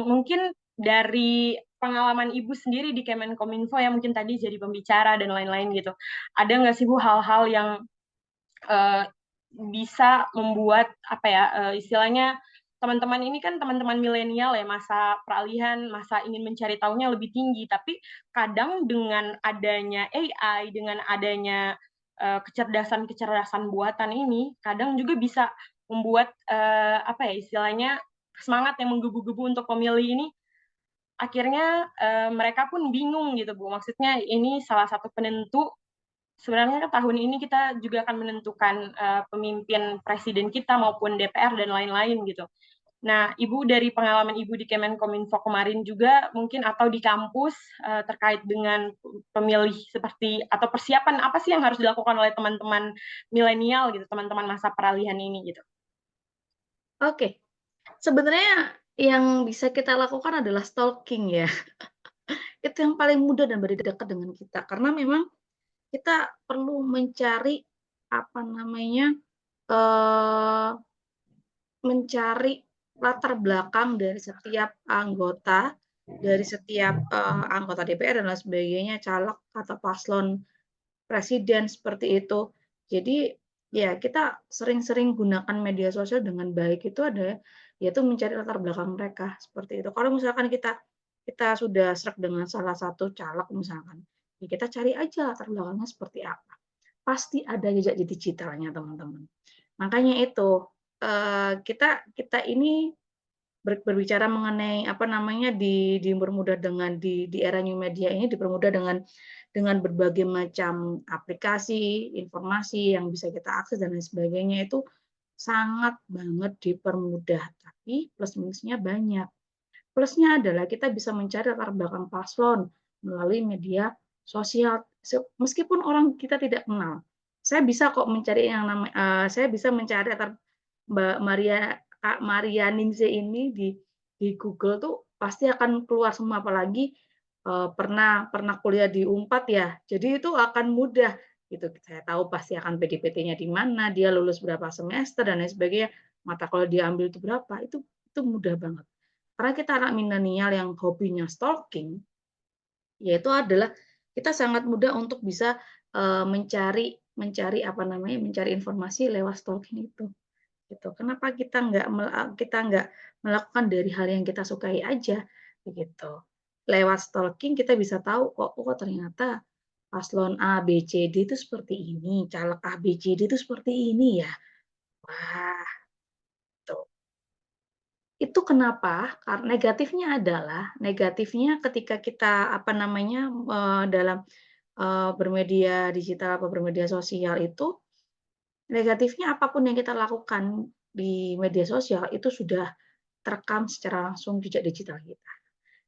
Mungkin dari pengalaman Ibu sendiri di Kemenkominfo yang mungkin tadi jadi pembicara dan lain-lain gitu, ada nggak sih Bu hal-hal yang bisa membuat apa ya, istilahnya teman-teman ini kan teman-teman milenial ya, masa peralihan, masa ingin mencari tahunya lebih tinggi, tapi kadang dengan adanya AI, dengan adanya kecerdasan-kecerdasan buatan ini, kadang juga bisa membuat apa ya istilahnya, semangat yang menggebu-gebu untuk memilih ini, akhirnya mereka pun bingung gitu Bu. Maksudnya ini salah satu penentu. Sebenarnya kan tahun ini kita juga akan menentukan pemimpin presiden kita maupun DPR dan lain-lain gitu. Nah, Ibu dari pengalaman Ibu di Kemenkominfo kemarin juga mungkin, atau di kampus terkait dengan pemilih seperti atau persiapan apa sih yang harus dilakukan oleh teman-teman milenial gitu, teman-teman masa peralihan ini gitu. Oke, sebenarnya yang bisa kita lakukan adalah stalking ya. Itu yang paling mudah dan berdekat dengan kita, karena memang kita perlu mencari, apa namanya, mencari latar belakang dari setiap anggota, dari setiap, anggota DPR dan lain sebagainya, caleg atau paslon presiden, seperti itu. Jadi, ya kita sering-sering gunakan media sosial dengan baik itu yaitu mencari latar belakang mereka, seperti itu. Kalau misalkan kita kita sudah sreg dengan salah satu caleg misalkan, ya kita cari aja latar belakangnya seperti apa. Pasti ada jejak digitalnya, teman-teman. Makanya itu, kita kita ini berbicara mengenai apa namanya, dipermudah dengan di era new media ini dipermudah dengan berbagai macam aplikasi, informasi yang bisa kita akses dan lain sebagainya, itu sangat banget dipermudah, tapi plus minusnya banyak. Plusnya adalah kita bisa mencari latar belakang paslon melalui media sosial, meskipun orang kita tidak kenal. Saya bisa kok mencari saya bisa mencari latar Mbak Maria, Kak Maria Ningsih ini di Google tuh pasti akan keluar semua, apalagi pernah kuliah di Unpad ya, jadi itu akan mudah gitu. Saya tahu pasti akan PDPT-nya di mana, dia lulus berapa semester dan lain sebagainya, mata kuliah dia ambil itu berapa, itu mudah banget. Karena kita anak milenial yang hobinya stalking, yaitu adalah kita sangat mudah untuk bisa mencari mencari apa namanya, mencari informasi lewat stalking itu. Gitu. Kenapa kita nggak melakukan dari hal yang kita sukai aja, begitu. Lewat stalking kita bisa tahu kok, oh ternyata paslon A, B, C, D itu seperti ini, caleg A, B, C, D itu seperti ini ya. Wah, tuh. Itu kenapa? Karena negatifnya ketika kita apa namanya dalam bermedia digital atau bermedia sosial itu, negatifnya apapun yang kita lakukan di media sosial itu sudah terekam secara langsung jejak digital kita.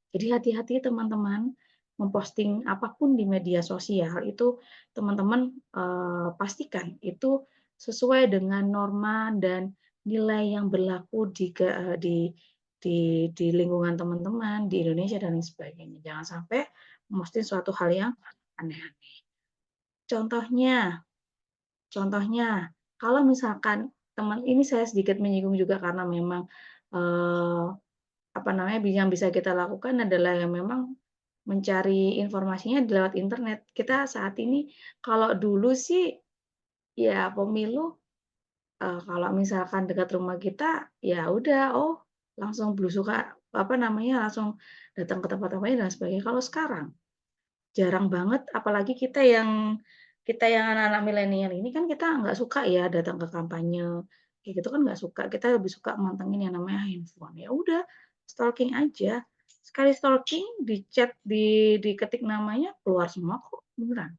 Jadi hati-hati teman-teman, memposting apapun di media sosial itu teman-teman pastikan itu sesuai dengan norma dan nilai yang berlaku di lingkungan teman-teman di Indonesia dan lain sebagainya. Jangan sampai memposting suatu hal yang aneh-aneh. Contohnya, contohnya kalau misalkan teman ini saya sedikit menyinggung juga karena memang eh, apa namanya, yang bisa kita lakukan adalah yang memang mencari informasinya lewat internet. Kita saat ini kalau dulu sih ya pemilu, kalau misalkan dekat rumah kita, ya udah, oh langsung belusukan apa namanya, langsung datang ke tempat tempatnya dan sebagainya. Kalau sekarang jarang banget, apalagi kita yang anak-anak milenial ini kan kita nggak suka ya datang ke kampanye, kayak gitu kan nggak suka. Kita lebih suka mantengin yang namanya handphone. Ya udah, stalking aja. Sekali stalking, di-chat, diketik namanya, keluar semua kok, beneran.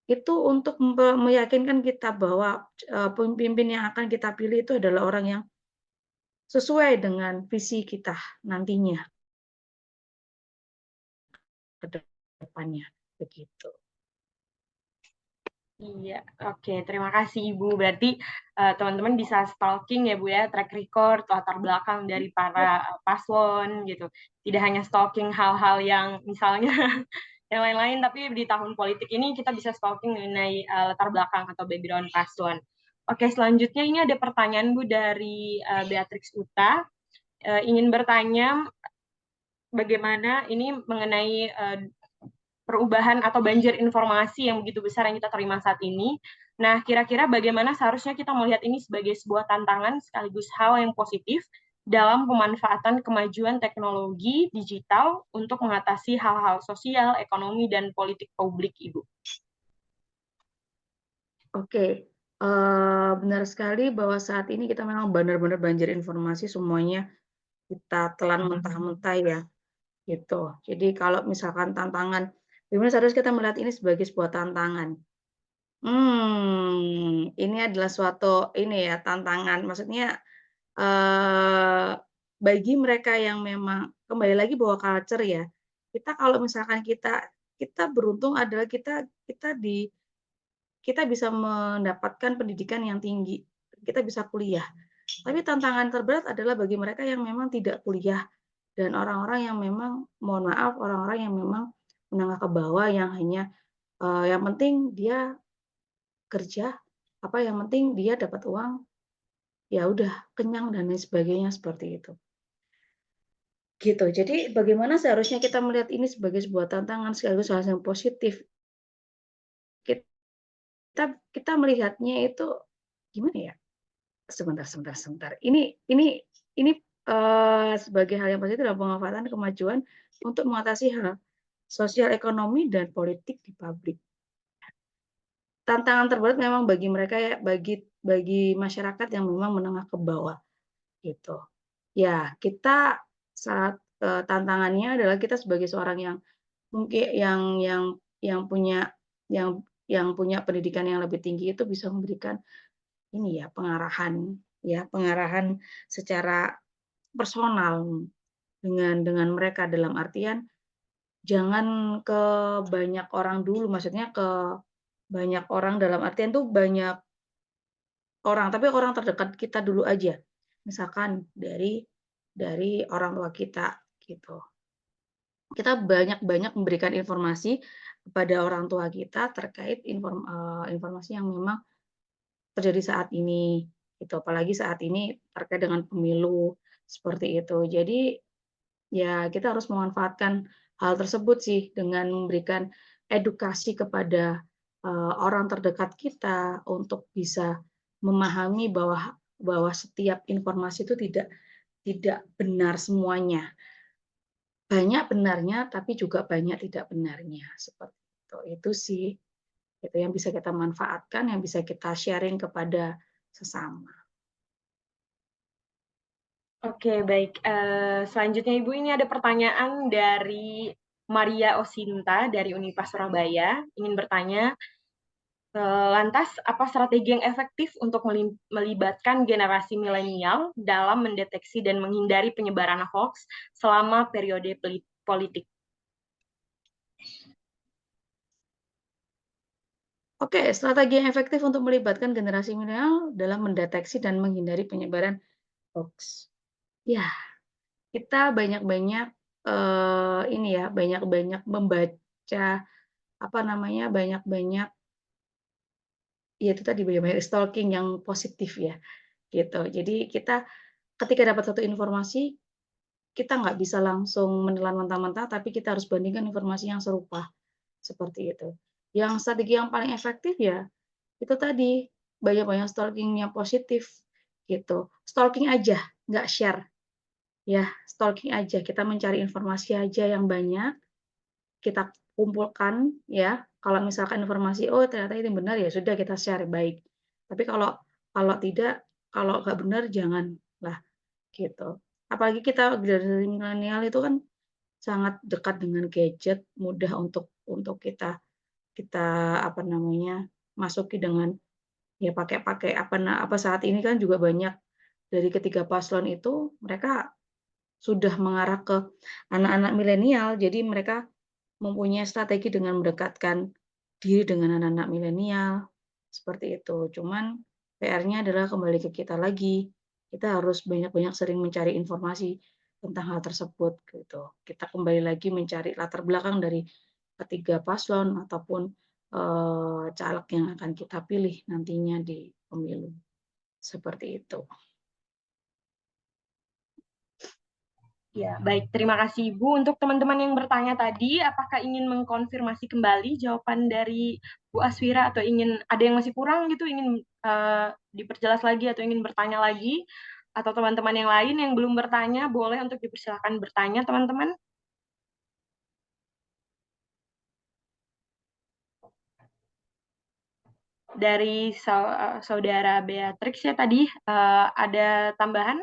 Itu untuk meyakinkan kita bahwa pemimpin yang akan kita pilih itu adalah orang yang sesuai dengan visi kita nantinya ke depannya, begitu. Iya, oke. Terima kasih Ibu. Berarti teman-teman bisa stalking ya Bu ya, track record, latar belakang dari para paslon gitu. Tidak hanya stalking hal-hal yang misalnya yang lain-lain, tapi di tahun politik ini kita bisa stalking mengenai latar belakang atau background paslon. Oke, selanjutnya ini ada pertanyaan Bu dari Beatrix Uta. Ingin bertanya bagaimana ini mengenai perubahan atau banjir informasi yang begitu besar yang kita terima saat ini. Nah, kira-kira bagaimana seharusnya kita melihat ini sebagai sebuah tantangan sekaligus hal yang positif dalam pemanfaatan kemajuan teknologi digital untuk mengatasi hal-hal sosial, ekonomi, dan politik publik, Ibu. Oke, benar sekali bahwa saat ini kita memang benar-benar banjir informasi, semuanya kita telan mentah-mentah ya, gitu. Jadi kalau misalkan tantangan, gimana seharusnya kita melihat ini sebagai sebuah tantangan. Ini adalah suatu ini ya, tantangan, maksudnya, bagi mereka yang memang kembali lagi bahwa culture ya, kita kalau misalkan kita beruntung adalah kita bisa mendapatkan pendidikan yang tinggi, kita bisa kuliah. Tapi tantangan terberat adalah bagi mereka yang memang tidak kuliah dan orang-orang yang memang, mohon maaf, orang-orang yang memang menengah ke bawah yang hanya, yang penting dia kerja, apa yang penting dia dapat uang, ya udah kenyang dan lain sebagainya seperti itu. Gitu. Jadi bagaimana seharusnya kita melihat ini sebagai sebuah tantangan sekaligus hal yang positif. Kita kita melihatnya itu gimana ya? Sebentar. Ini sebagai hal yang positif dalam pemanfaatan kemajuan untuk mengatasi hal sosial, ekonomi, dan politik di publik. Tantangan terberat memang bagi mereka ya, bagi masyarakat yang memang menengah ke bawah, gitu. Ya, kita tantangannya adalah kita sebagai seorang yang mungkin yang punya yang punya pendidikan yang lebih tinggi itu bisa memberikan ini pengarahan secara personal dengan mereka dalam artian jangan ke banyak orang dulu, maksudnya ke banyak orang dalam artian tuh banyak orang, tapi orang terdekat kita dulu aja. Misalkan dari orang tua kita gitu. kita banyak-banyak memberikan informasi kepada orang tua kita terkait informasi yang memang terjadi saat ini, gitu. Apalagi saat ini terkait dengan pemilu, seperti itu. Jadi, ya kita harus memanfaatkan hal tersebut sih dengan memberikan edukasi kepada, orang terdekat kita untuk bisa memahami bahwa setiap informasi itu tidak benar semuanya. Banyak benarnya, tapi juga banyak tidak benarnya, seperti itu. Itu sih, itu yang bisa kita manfaatkan, yang bisa kita sharing kepada sesama. Oke, baik. Selanjutnya Ibu, ini ada pertanyaan dari Maria Osinta dari Univas Surabaya. Ingin bertanya, lantas apa strategi yang efektif untuk melibatkan generasi milenial dalam mendeteksi dan menghindari penyebaran hoax selama periode politik? Oke, strategi yang efektif untuk melibatkan generasi milenial dalam mendeteksi dan menghindari penyebaran hoax. Ya, kita banyak-banyak, ini ya, banyak-banyak membaca, apa namanya, banyak-banyak, ya itu tadi, banyak-banyak stalking yang positif ya, gitu. Jadi kita ketika dapat satu informasi, kita nggak bisa langsung menelan mentah-mentah, tapi kita harus bandingkan informasi yang serupa, seperti itu. Yang strategi yang paling efektif ya, itu tadi, banyak-banyak stalking yang positif, gitu. Stalking aja, nggak share, ya, stalking aja, kita mencari informasi aja yang banyak, kita kumpulkan, ya, kalau misalkan informasi, "Oh, ternyata ini benar," ya sudah kita share, baik. Tapi kalau kalau tidak, kalau nggak benar janganlah, gitu. Apalagi kita generasi milenial itu kan sangat dekat dengan gadget, mudah untuk kita kita, apa namanya, masuki dengan ya pakai apa saat ini kan juga banyak dari ketiga paslon itu mereka sudah mengarah ke anak-anak milenial, jadi mereka mempunyai strategi dengan mendekatkan diri dengan anak-anak milenial, seperti itu. Cuman PR-nya adalah kembali ke kita lagi, kita harus banyak-banyak sering mencari informasi tentang hal tersebut, gitu. Kita kembali lagi mencari latar belakang dari ketiga paslon ataupun, caleg yang akan kita pilih nantinya di pemilu, seperti itu. Ya, baik. Terima kasih Ibu. Untuk teman-teman yang bertanya tadi, apakah ingin mengkonfirmasi kembali jawaban dari Bu Aswira atau ingin ada yang masih kurang gitu, ingin diperjelas lagi atau ingin bertanya lagi? Atau teman-teman yang lain yang belum bertanya, boleh untuk dipersilakan bertanya, teman-teman. Dari saudara Beatrix ya tadi, ada tambahan?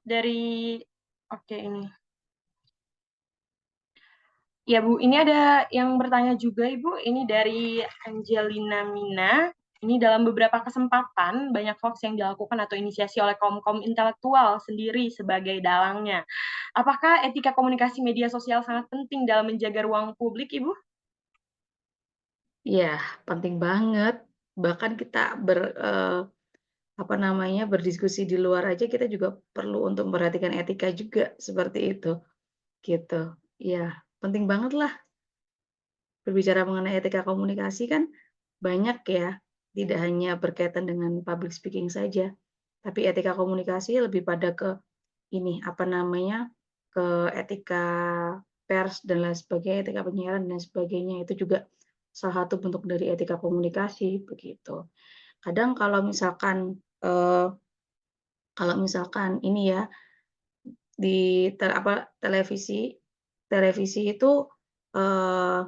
Dari, oke ini. Ya Bu, ini ada yang bertanya juga Ibu, ini dari Angelina Mina. Ini dalam beberapa kesempatan banyak hoax yang dilakukan atau inisiasi oleh kaum-kaum intelektual sendiri sebagai dalangnya. Apakah etika komunikasi media sosial sangat penting dalam menjaga ruang publik, Ibu? Ya, penting banget. Bahkan kita apa namanya, berdiskusi di luar aja kita juga perlu untuk memperhatikan etika juga, seperti itu, gitu. Iya, penting banget lah berbicara mengenai etika komunikasi kan banyak ya, tidak hanya berkaitan dengan public speaking saja, tapi etika komunikasi lebih pada ke ini, apa namanya, ke etika pers dan lain sebagainya, etika penyiaran dan sebagainya, itu juga salah satu bentuk dari etika komunikasi, begitu. Kadang kalau misalkan ini ya, di televisi televisi itu, eee,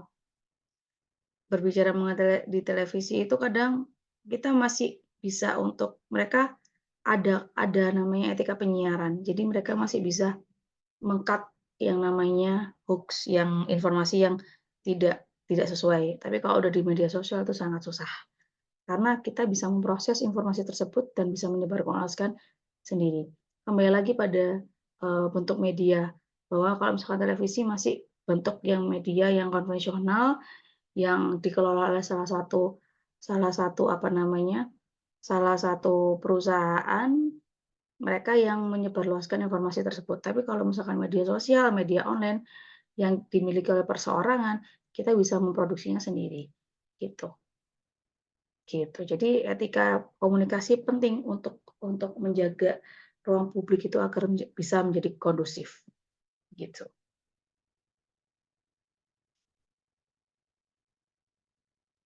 berbicara mengenai di televisi itu kadang kita masih bisa untuk mereka ada namanya etika penyiaran. Jadi mereka masih bisa meng-cut yang namanya hoax, yang informasi yang tidak tidak sesuai. Tapi kalau udah di media sosial itu sangat susah, karena kita bisa memproses informasi tersebut dan bisa menyebarluaskan sendiri. Kembali lagi pada, bentuk media, bahwa kalau misalkan televisi masih bentuk yang media yang konvensional, yang dikelola oleh salah satu salah satu salah satu perusahaan mereka yang menyebarluaskan informasi tersebut. Tapi kalau misalkan media sosial, media online yang dimiliki oleh perseorangan, kita bisa memproduksinya sendiri, gitu. Gitu. Jadi etika komunikasi penting untuk menjaga ruang publik itu agar bisa menjadi kondusif, gitu.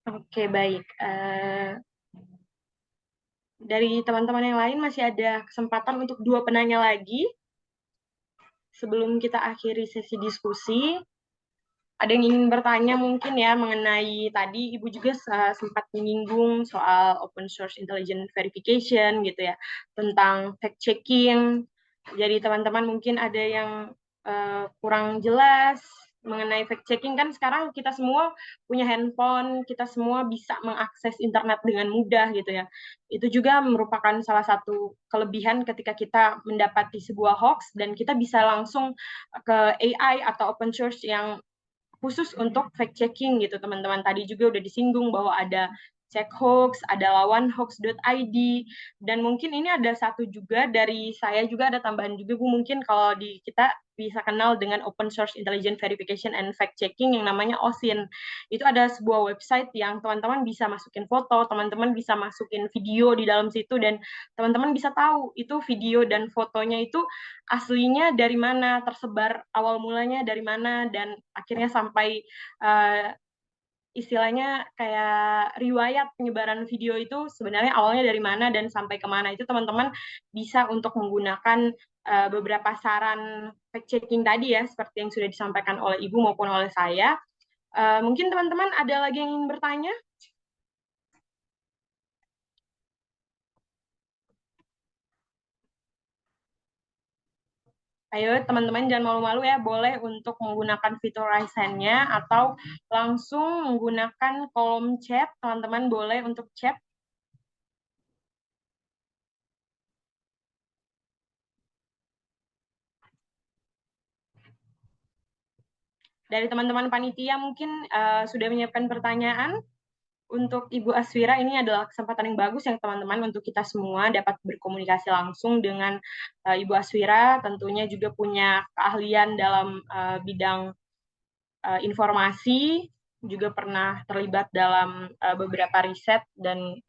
Oke, baik. Dari teman-teman yang lain masih ada kesempatan untuk 2 penanya lagi sebelum kita akhiri sesi diskusi. Ada yang ingin bertanya mungkin ya mengenai tadi Ibu juga sempat menyinggung soal open source intelligence verification gitu ya, tentang fact checking. Jadi teman-teman mungkin ada yang kurang jelas mengenai fact checking. Kan sekarang kita semua punya handphone, kita semua bisa mengakses internet dengan mudah gitu ya. Itu juga merupakan salah satu kelebihan ketika kita mendapati sebuah hoax dan kita bisa langsung ke AI atau open source yang khusus untuk fact checking gitu teman-teman. Tadi juga udah disinggung bahwa ada cek hoax, ada lawanhoax.id, dan mungkin ini ada satu juga dari saya juga ada tambahan juga Bu, mungkin kalau di kita bisa kenal dengan Open Source Intelligence Verification and Fact Checking yang namanya OSIN. Itu ada sebuah website yang teman-teman bisa masukin foto, teman-teman bisa masukin video di dalam situ, dan teman-teman bisa tahu itu video dan fotonya itu aslinya dari mana, tersebar awal mulanya dari mana, dan akhirnya sampai uh, istilahnya kayak riwayat penyebaran video itu sebenarnya awalnya dari mana dan sampai kemana. Itu teman-teman bisa untuk menggunakan beberapa saran fact checking tadi ya, seperti yang sudah disampaikan oleh Ibu maupun oleh saya. Mungkin teman-teman ada lagi yang ingin bertanya? Ayo teman-teman jangan malu-malu ya, boleh untuk menggunakan fitur raise hand-nya atau langsung menggunakan kolom chat, teman-teman boleh untuk chat. Dari teman-teman panitia mungkin sudah menyiapkan pertanyaan untuk Ibu Aswira. Ini adalah kesempatan yang bagus yang teman-teman untuk kita semua dapat berkomunikasi langsung dengan Ibu Aswira, tentunya juga punya keahlian dalam bidang informasi, juga pernah terlibat dalam beberapa riset dan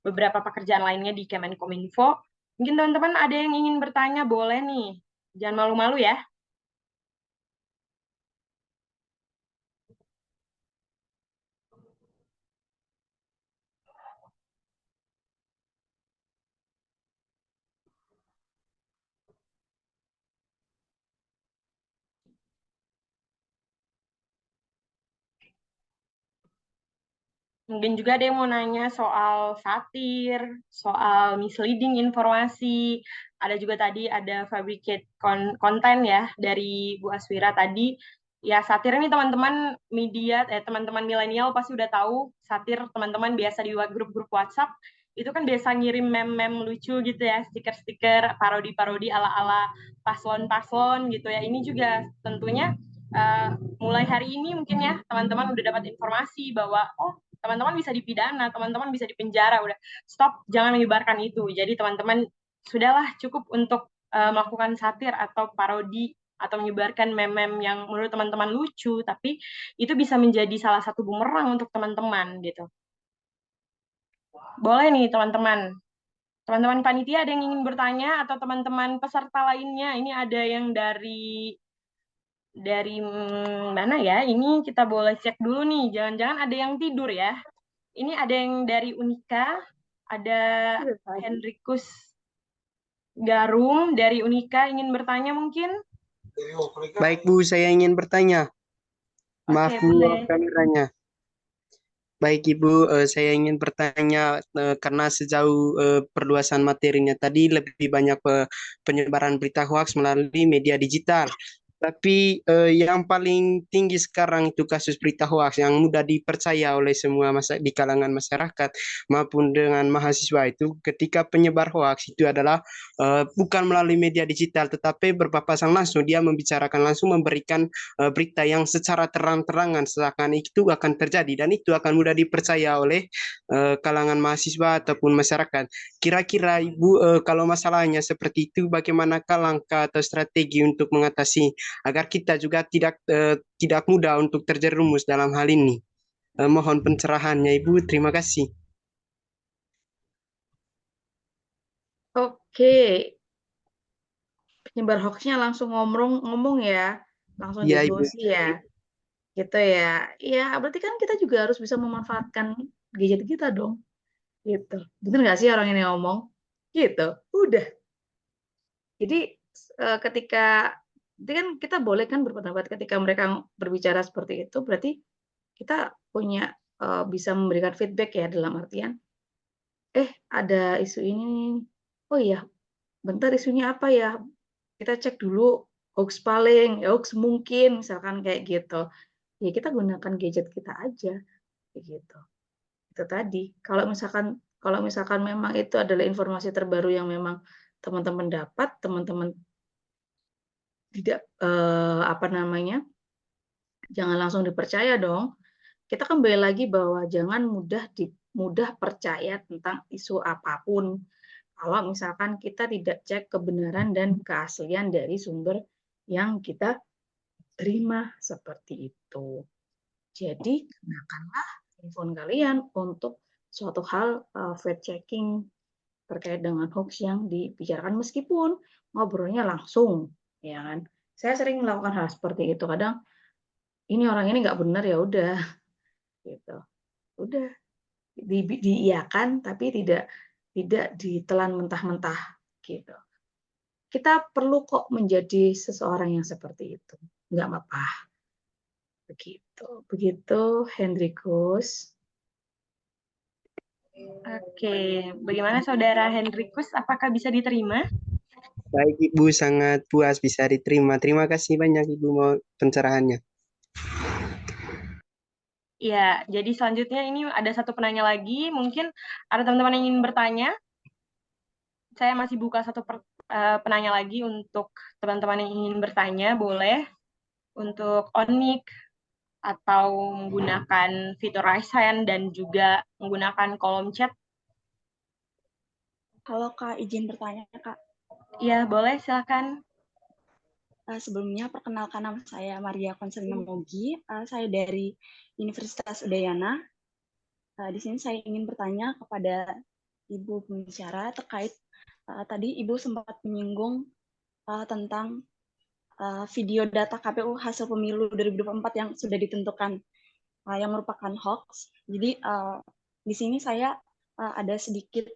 beberapa pekerjaan lainnya di Kemenkominfo. Mungkin teman-teman ada yang ingin bertanya, boleh nih. Jangan malu-malu ya. Mungkin juga ada yang mau nanya soal satir, soal misleading informasi. Ada juga tadi ada fabricate konten ya dari Bu Aswira tadi. Ya satir ini teman-teman media, teman-teman milenial pasti udah tahu satir teman-teman biasa di grup-grup WhatsApp. Itu kan biasa ngirim meme-meme lucu gitu ya, stiker-stiker, parodi-parodi ala-ala paslon-paslon gitu ya. Ini juga tentunya mulai hari ini mungkin ya teman-teman udah dapat informasi bahwa oh teman-teman bisa dipidana, teman-teman bisa dipenjara, udah stop, jangan menyebarkan itu. Jadi teman-teman sudahlah cukup untuk melakukan satir atau parodi atau menyebarkan meme-meme yang menurut teman-teman lucu, tapi itu bisa menjadi salah satu bumerang untuk teman-teman gitu. Boleh nih teman-teman. Teman-teman panitia ada yang ingin bertanya atau teman-teman peserta lainnya? Ini ada yang dari mana ya? Ini kita boleh cek dulu nih. Jangan-jangan ada yang tidur ya. Ini ada yang dari Unika, ada Henrikus Garum dari Unika ingin bertanya mungkin? Baik Bu, saya ingin bertanya. Maaf Oke, boleh. kameranya. Baik Ibu, saya ingin bertanya karena sejauh perluasan materinya tadi lebih banyak penyebaran berita hoax melalui media digital. Tapi yang paling tinggi sekarang itu kasus berita hoax yang mudah dipercaya oleh semua masa di kalangan masyarakat maupun dengan mahasiswa itu ketika penyebar hoax itu adalah bukan melalui media digital tetapi berpapasan langsung dia membicarakan langsung memberikan berita yang secara terang-terangan seakan itu akan terjadi dan itu akan mudah dipercaya oleh kalangan mahasiswa ataupun masyarakat. Kira-kira Ibu kalau masalahnya seperti itu bagaimanakah langkah atau strategi untuk mengatasi agar kita juga tidak mudah untuk terjerumus dalam hal ini. Mohon pencerahannya Ibu, terima kasih. Oke, penyebar hoaxnya langsung ngomong ya, langsung Ya Ibu. diskusi ya, gitu ya. Ya, berarti kan kita juga harus bisa memanfaatkan gadget kita dong, gitu. Bener nggak sih orang ini ngomong? Gitu, udah. Jadi ketika itu kan kita boleh kan berpendapat ketika mereka berbicara seperti itu, berarti kita punya bisa memberikan feedback ya dalam artian, ada isu ini nih. Oh iya, bentar isunya apa ya? Kita cek dulu hoax paling, hoax mungkin misalkan kayak gitu. Ya kita gunakan gadget kita aja kayak gitu. Itu tadi. Kalau misalkan memang itu adalah informasi terbaru yang memang teman-teman dapat, teman-teman tidak apa namanya? Jangan langsung dipercaya dong. Kita kembali lagi bahwa jangan mudah percaya tentang isu apapun. Kalau misalkan kita tidak cek kebenaran dan keaslian dari sumber yang kita terima seperti itu. Jadi gunakanlah handphone kalian untuk suatu hal fact checking terkait dengan hoax yang dibicarakan meskipun ngobrolnya langsung, ya kan? Saya sering melakukan hal seperti itu. Kadang ini orang ini nggak benar ya udah, gitu. Udah diiyakan tapi tidak ditelan mentah-mentah, gitu. Kita perlu kok menjadi seseorang yang seperti itu, nggak apa-apa. Begitu Hendrikus. Oke, bagaimana Saudara Hendrikus? Apakah bisa diterima? Baik Ibu, sangat puas bisa diterima. Terima kasih banyak Ibu mau pencerahannya. Ya, jadi selanjutnya ini ada satu penanya lagi. Mungkin ada teman-teman yang ingin bertanya. Saya masih buka satu penanya lagi untuk teman-teman yang ingin bertanya. Boleh untuk on mic atau menggunakan fitur raise hand dan juga menggunakan kolom chat. Halo Kak, izin bertanya Kak. Ya, boleh silakan. Sebelumnya perkenalkan nama saya Maria Konselina Mogi. Saya dari Universitas Udayana. Di sini saya ingin bertanya kepada Ibu pembicara terkait tadi Ibu sempat menyinggung tentang video data KPU hasil pemilu 2024 yang sudah ditentukan yang merupakan hoax. Jadi di sini saya ada sedikit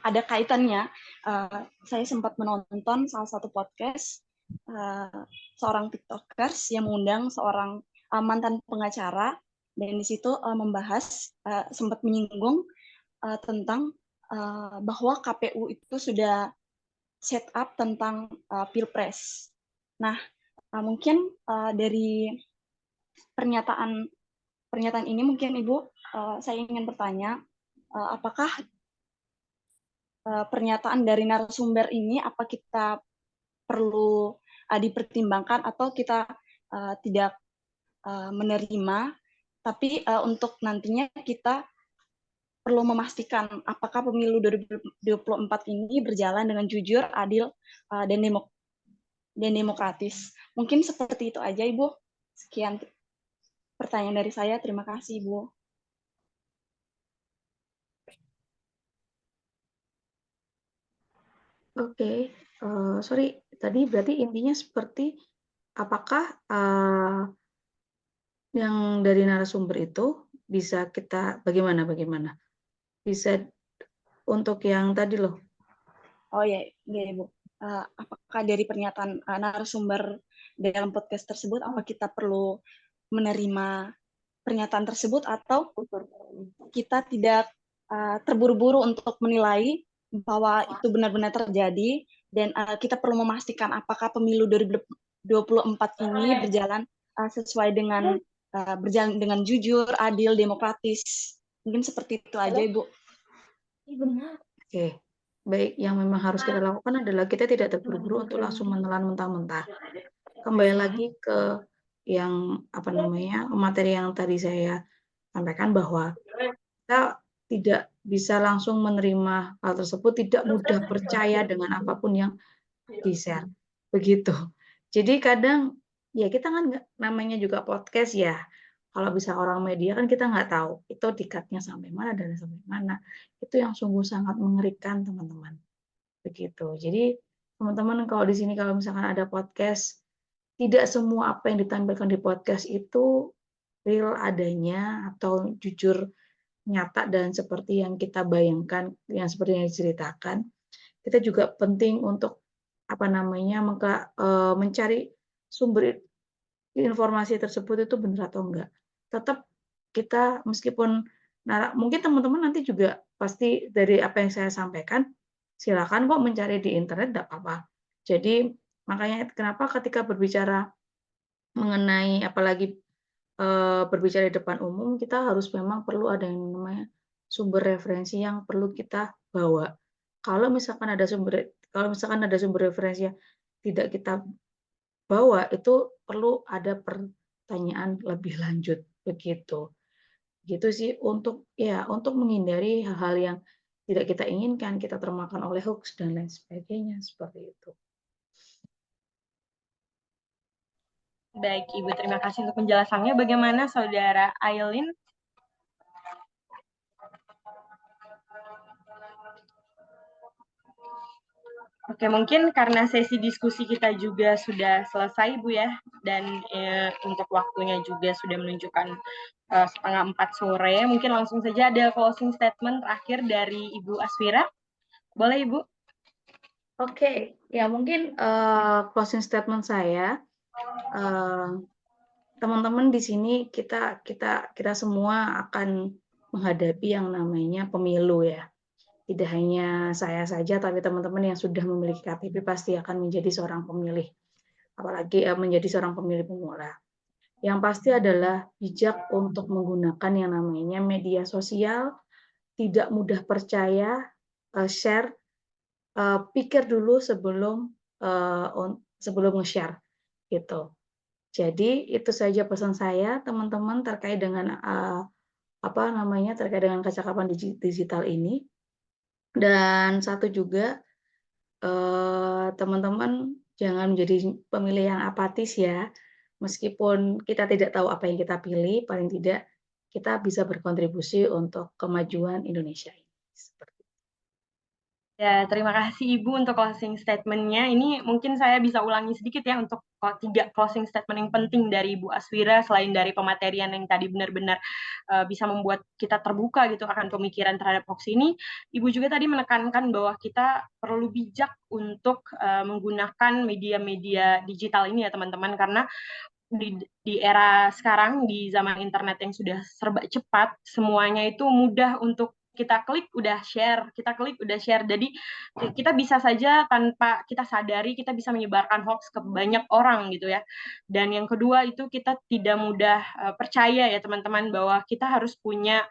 ada kaitannya. Saya sempat menonton salah satu podcast seorang tiktokers yang mengundang seorang mantan pengacara dan di situ membahas sempat menyinggung tentang bahwa KPU itu sudah set up tentang pilpres. Nah, mungkin dari pernyataan ini mungkin Ibu saya ingin bertanya apakah pernyataan dari narasumber ini apa kita perlu dipertimbangkan atau kita tidak menerima, tapi untuk nantinya kita perlu memastikan apakah pemilu 2024 ini berjalan dengan jujur, adil, dan demokratis. Mungkin seperti itu aja, Ibu. Sekian pertanyaan dari saya. Terima kasih, Ibu. Oke, sorry, tadi berarti intinya seperti apakah yang dari narasumber itu bisa kita bagaimana? Bisa untuk yang tadi loh. Oh ya, Ibu. Apakah dari pernyataan narasumber dalam podcast tersebut, apa kita perlu menerima pernyataan tersebut atau kita tidak terburu-buru untuk menilai bahwa itu benar-benar terjadi Dan kita perlu memastikan apakah pemilu 2024 ini berjalan sesuai dengan berjalan dengan jujur, adil, demokratis. Mungkin seperti itu aja, Ibu. Oke, baik. Yang memang harus kita lakukan adalah kita tidak terburu-buru untuk langsung menelan mentah-mentah. Kembali lagi ke yang materi yang tadi saya sampaikan, bahwa kita tidak bisa langsung menerima hal tersebut, tidak mudah percaya dengan apapun yang di-share. Begitu. Jadi kadang ya kita kan namanya juga podcast ya. Kalau bisa orang media kan kita nggak tahu itu dikatnya sampai mana dan sampai mana. Itu yang sungguh sangat mengerikan, teman-teman. Begitu. Jadi teman-teman kalau di sini kalau misalkan ada podcast, tidak semua apa yang ditampilkan di podcast itu real adanya atau jujur nyata dan seperti yang kita bayangkan, yang seperti yang diceritakan. Kita juga penting untuk mencari sumber informasi tersebut itu benar atau enggak. Tetap kita meskipun mungkin teman-teman nanti juga pasti dari apa yang saya sampaikan, silakan kok mencari di internet, enggak apa-apa. Jadi makanya kenapa ketika berbicara mengenai apalagi berbicara di depan umum, kita harus memang perlu ada yang namanya sumber referensi yang perlu kita bawa. Kalau misalkan ada sumber referensi yang tidak kita bawa, itu perlu ada pertanyaan lebih lanjut, begitu. Gitu sih untuk menghindari hal-hal yang tidak kita inginkan, kita termakan oleh hoax dan lain sebagainya, seperti itu. Baik, Ibu, terima kasih untuk penjelasannya. Bagaimana Saudara Aileen? Oke, mungkin karena sesi diskusi kita juga sudah selesai, Bu ya, dan untuk waktunya juga sudah menunjukkan 3:30 sore, mungkin langsung saja ada closing statement terakhir dari Ibu Aswira. Boleh, Ibu? Oke, ya mungkin closing statement saya, teman-teman di sini kita semua akan menghadapi yang namanya pemilu ya. Tidak hanya saya saja, tapi teman-teman yang sudah memiliki KTP pasti akan menjadi seorang pemilih, apalagi menjadi seorang pemilih pemula. Yang pasti adalah bijak untuk menggunakan yang namanya media sosial, tidak mudah percaya, share, pikir dulu sebelum nge-share gitu. Jadi itu saja pesan saya, teman-teman, terkait dengan kecakapan digital ini. Dan satu juga, teman-teman jangan menjadi pemilih yang apatis ya. Meskipun kita tidak tahu apa yang kita pilih, paling tidak kita bisa berkontribusi untuk kemajuan Indonesia ini. Ya, terima kasih Ibu untuk closing statement-nya. Ini mungkin saya bisa ulangi sedikit ya untuk 3 closing statement yang penting dari Ibu Aswira, selain dari pematerian yang tadi benar-benar bisa membuat kita terbuka gitu akan pemikiran terhadap hoax ini. Ibu juga tadi menekankan bahwa kita perlu bijak untuk menggunakan media-media digital ini ya teman-teman, karena di era sekarang, di zaman internet yang sudah serba cepat, semuanya itu mudah untuk kita klik udah share, jadi kita bisa saja tanpa kita sadari kita bisa menyebarkan hoax ke banyak orang gitu ya. Dan yang kedua itu kita tidak mudah percaya ya teman-teman, bahwa kita harus punya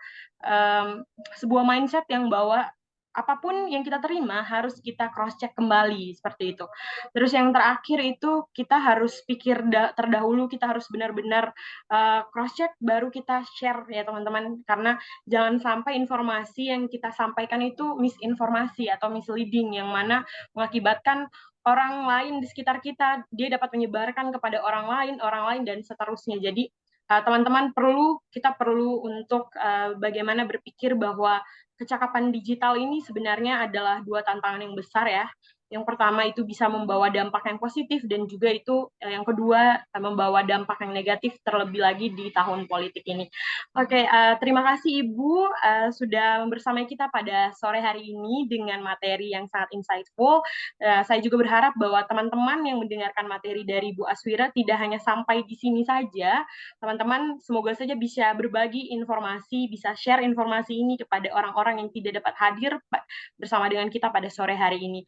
sebuah mindset yang bahwa apapun yang kita terima harus kita cross check kembali, seperti itu. Terus yang terakhir itu kita harus pikir terdahulu, kita harus benar-benar cross check baru kita share ya teman-teman, karena jangan sampai informasi yang kita sampaikan itu misinformasi atau misleading, yang mana mengakibatkan orang lain di sekitar kita dia dapat menyebarkan kepada orang lain dan seterusnya. Jadi teman-teman kita perlu untuk bagaimana berpikir bahwa kecakapan digital ini sebenarnya adalah 2 tantangan yang besar ya. Yang pertama itu bisa membawa dampak yang positif, dan juga itu yang kedua membawa dampak yang negatif, terlebih lagi di tahun politik ini. Oke, terima kasih Ibu sudah bersama kita pada sore hari ini dengan materi yang sangat insightful. Saya juga berharap bahwa teman-teman yang mendengarkan materi dari Bu Aswira tidak hanya sampai di sini saja. Teman-teman semoga saja bisa berbagi informasi, bisa share informasi ini kepada orang-orang yang tidak dapat hadir bersama dengan kita pada sore hari ini.